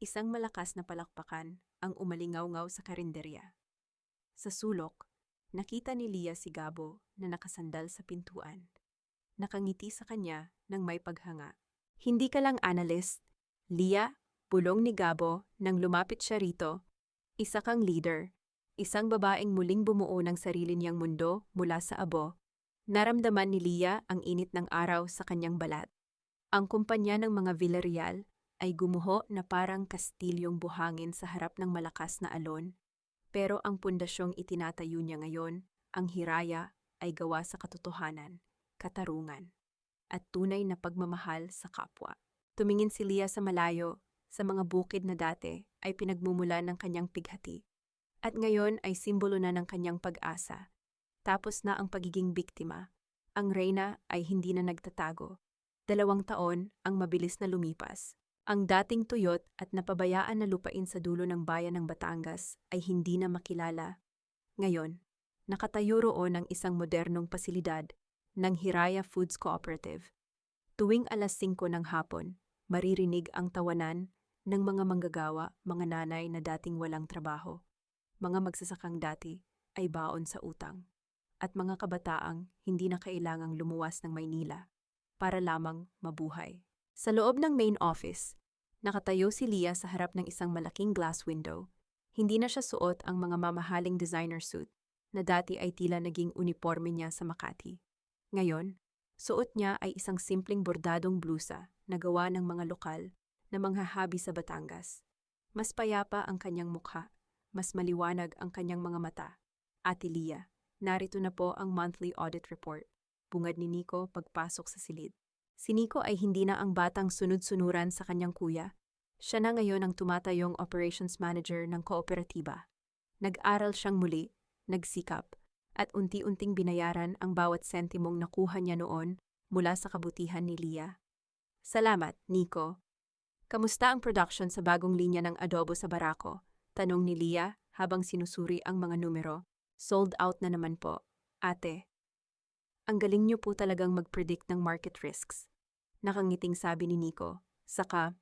Isang malakas na palakpakan ang umalingaw-ngaw sa karinderya. Sa sulok, nakita ni Lia si Gabo na nakasandal sa pintuan. Nakangiti sa kanya nang may paghanga. Hindi ka lang analyst, Lia, bulong ni Gabo nang lumapit siya rito. Isa kang leader, isang babaeng muling bumuo ng sarili niyang mundo mula sa abo. Naramdaman ni Lia ang init ng araw sa kanyang balat. Ang kumpanya ng mga Villarreal ay gumuho na parang kastilyong buhangin sa harap ng malakas na alon. Pero ang pundasyong itinatayo niya ngayon, ang Hiraya, ay gawa sa katotohanan, katarungan, at tunay na pagmamahal sa kapwa. Tumingin si Lia sa malayo, sa mga bukid na dati ay pinagmumulan ng kanyang pighati. At ngayon ay simbolo na ng kanyang pag-asa. Tapos na ang pagiging biktima. Ang reyna ay hindi na nagtatago. 2 taon ang mabilis na lumipas. Ang dating tuyot at napabayaan na lupain sa dulo ng bayan ng Batangas ay hindi na makilala. Ngayon, nakatayo roon ang isang modernong pasilidad ng Hiraya Foods Cooperative. Tuwing alas 5 ng hapon, maririnig ang tawanan ng mga manggagawa, mga nanay na dating walang trabaho. Mga magsasakang dati ay baon sa utang. At mga kabataang hindi na kailangang lumuwas ng Maynila para lamang mabuhay. Sa loob ng main office, nakatayo si Lia sa harap ng isang malaking glass window. Hindi na siya suot ang mga mamahaling designer suit na dati ay tila naging uniforme niya sa Makati. Ngayon, suot niya ay isang simpleng bordadong blusa na gawa ng mga lokal na manghahabi sa Batangas. Mas payapa ang kanyang mukha, mas maliwanag ang kanyang mga mata. Ate Lia, narito na po ang monthly audit report, bungad ni Nico pagpasok sa silid. Si Nico ay hindi na ang batang sunod-sunuran sa kanyang kuya. Siya na ngayon ang tumatayong operations manager ng kooperatiba. Nag-aral siyang muli, nagsikap, at unti-unting binayaran ang bawat sentimong nakuha niya noon mula sa kabutihan ni Lia. Salamat, Nico. Kamusta ang production sa bagong linya ng adobo sa Barako? Tanong ni Lia habang sinusuri ang mga numero. Sold out na naman po, ate. Ang galing niyo po talagang mag-predict ng market risks. Nakangiting sabi ni Nico. Saka,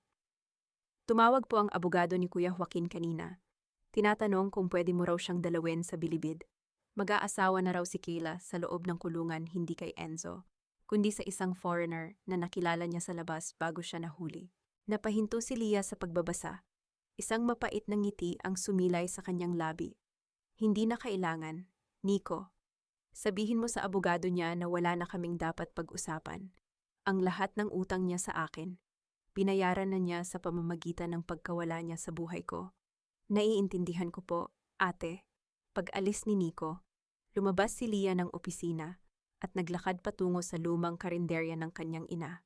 tumawag po ang abogado ni Kuya Joaquin kanina. Tinatanong kung pwede mo raw siyang dalawin sa bilibid. Mag-aasawa na raw si Kayla sa loob ng kulungan hindi kay Enzo, kundi sa isang foreigner na nakilala niya sa labas bago siya nahuli. Napahinto si Lia sa pagbabasa. Isang mapait na ngiti ang sumilay sa kanyang labi. Hindi na kailangan, Nico. Sabihin mo sa abogado niya na wala na kaming dapat pag-usapan. Ang lahat ng utang niya sa akin. Binayaran na niya sa pamamagitan ng pagkawala niya sa buhay ko. Naiintindihan ko po, ate. Pag-alis ni Nico, lumabas si Lia ng opisina at naglakad patungo sa lumang karinderya ng kanyang ina.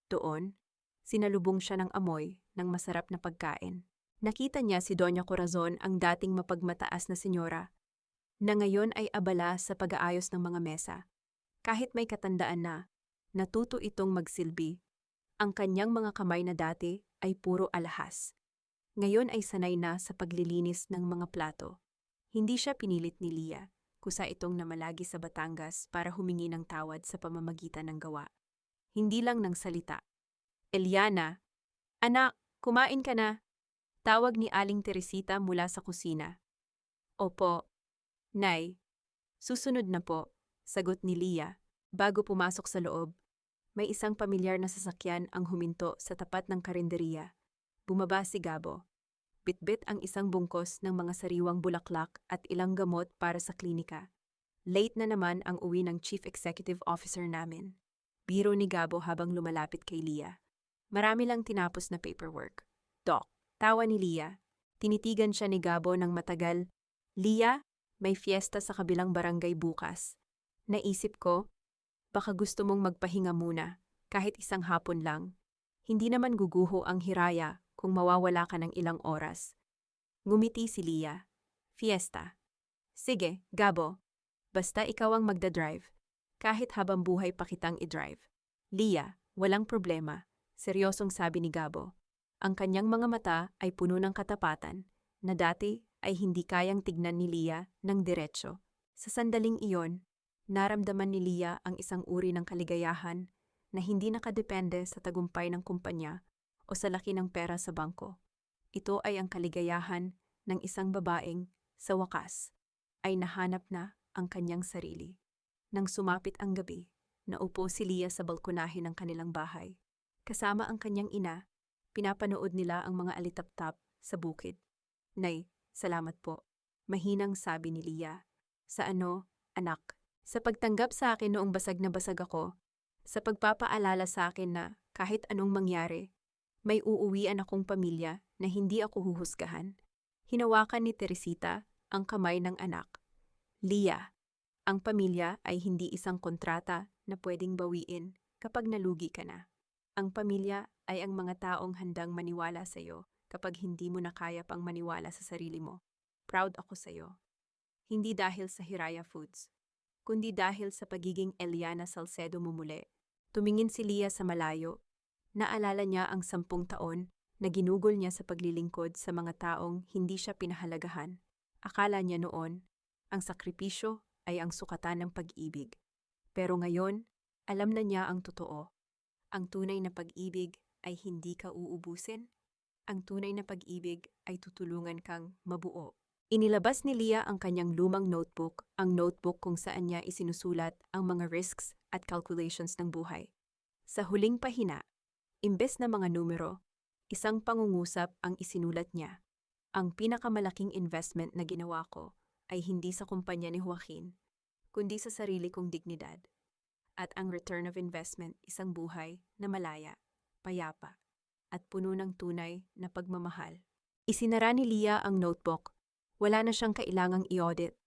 Doon, sinalubong siya ng amoy ng masarap na pagkain. Nakita niya si Doña Corazon, ang dating mapagmataas na senyora, na ngayon ay abala sa pag-aayos ng mga mesa. Kahit may katandaan na, natuto itong magsilbi. Ang kanyang mga kamay na dati ay puro alahas. Ngayon ay sanay na sa paglilinis ng mga plato. Hindi siya pinilit ni Lia, kusa itong namalagi sa Batangas para humingi ng tawad sa pamamagitan ng gawa. Hindi lang ng salita. Eliana, anak, kumain ka na. Tawag ni Aling Teresita mula sa kusina. Opo, Nay. Susunod na po, sagot ni Lia. Bago pumasok sa loob, may isang pamilyar na sasakyan ang huminto sa tapat ng karinderiya. Bumaba si Gabo. Bitbit ang isang bungkos ng mga sariwang bulaklak at ilang gamot para sa klinika. Late na naman ang uwi ng Chief Executive Officer namin. Biro ni Gabo habang lumalapit kay Lia. Marami lang tinapos na paperwork. Doc, tawa ni Lia. Tinitigan siya ni Gabo ng matagal. Lia, may fiesta sa kabilang barangay bukas. Naisip ko, baka gusto mong magpahinga muna, kahit isang hapon lang. Hindi naman guguho ang hiraya kung mawawala ka ng ilang oras. Ngumiti si Lia. Fiesta. Sige, Gabo. Basta ikaw ang magdadrive. Kahit habang buhay pa kitang i-drive. Lia, walang problema. Seryosong sabi ni Gabo. Ang kanyang mga mata ay puno ng katapatan, na dati ay hindi kayang tignan ni Lia ng diretsyo. Sa sandaling iyon, naramdaman ni Lia ang isang uri ng kaligayahan na hindi nakadepende sa tagumpay ng kumpanya o sa laki ng pera sa bangko. Ito ay ang kaligayahan ng isang babaeng, sa wakas, ay nahanap na ang kanyang sarili. Nang sumapit ang gabi, naupo si Lia sa balkonahe ng kanilang bahay. Kasama ang kanyang ina, pinapanood nila ang mga alitaptap sa bukid. Nay, salamat po. Mahinang sabi ni Lia. Sa ano, anak? Sa pagtanggap sa akin noong basag na basag ako, sa pagpapaalala sa akin na kahit anong mangyari, may uuwian akong pamilya na hindi ako huhusgahan. Hinawakan ni Teresita ang kamay ng anak. Lia, ang pamilya ay hindi isang kontrata na pwedeng bawiin kapag nalugi ka na. Ang pamilya ay ang mga taong handang maniwala sa iyo kapag hindi mo na kaya pang maniwala sa sarili mo. Proud ako sa iyo. Hindi dahil sa Hiraya Foods, kundi dahil sa pagiging Eliana Salcedo mo muli. Tumingin si Lia sa malayo. Naalala niya ang 10 taon na ginugol niya sa paglilingkod sa mga taong hindi siya pinahalagahan. Akala niya noon, ang sakripisyo ay ang sukatan ng pag-ibig. Pero ngayon, alam na niya ang totoo. Ang tunay na pag-ibig ay hindi ka uubusin. Ang tunay na pag-ibig ay tutulungan kang mabuo. Inilabas ni Lia ang kanyang lumang notebook, ang notebook kung saan niya isinusulat ang mga risks at calculations ng buhay. Sa huling pahina, imbes na mga numero, isang pangungusap ang isinulat niya. Ang pinakamalaking investment na ginawa ko ay hindi sa kumpanya ni Joaquin, kundi sa sarili kong dignidad. At ang return of investment, isang buhay na malaya, payapa, at puno ng tunay na pagmamahal. Isinara ni Lia ang notebook. Wala na siyang kailangang i-audit.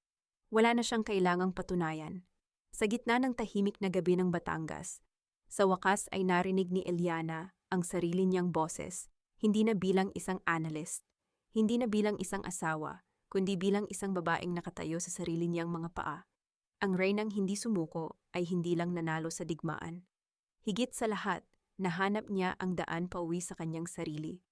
Wala na siyang kailangang patunayan. Sa gitna ng tahimik na gabi ng Batangas, sa wakas ay narinig ni Eliana ang sarili niyang boses, hindi na bilang isang analyst, hindi na bilang isang asawa, kundi bilang isang babaeng nakatayo sa sarili niyang mga paa. Ang reynang hindi sumuko ay hindi lang nanalo sa digmaan. Higit sa lahat, nahanap niya ang daan pauwi sa kanyang sarili.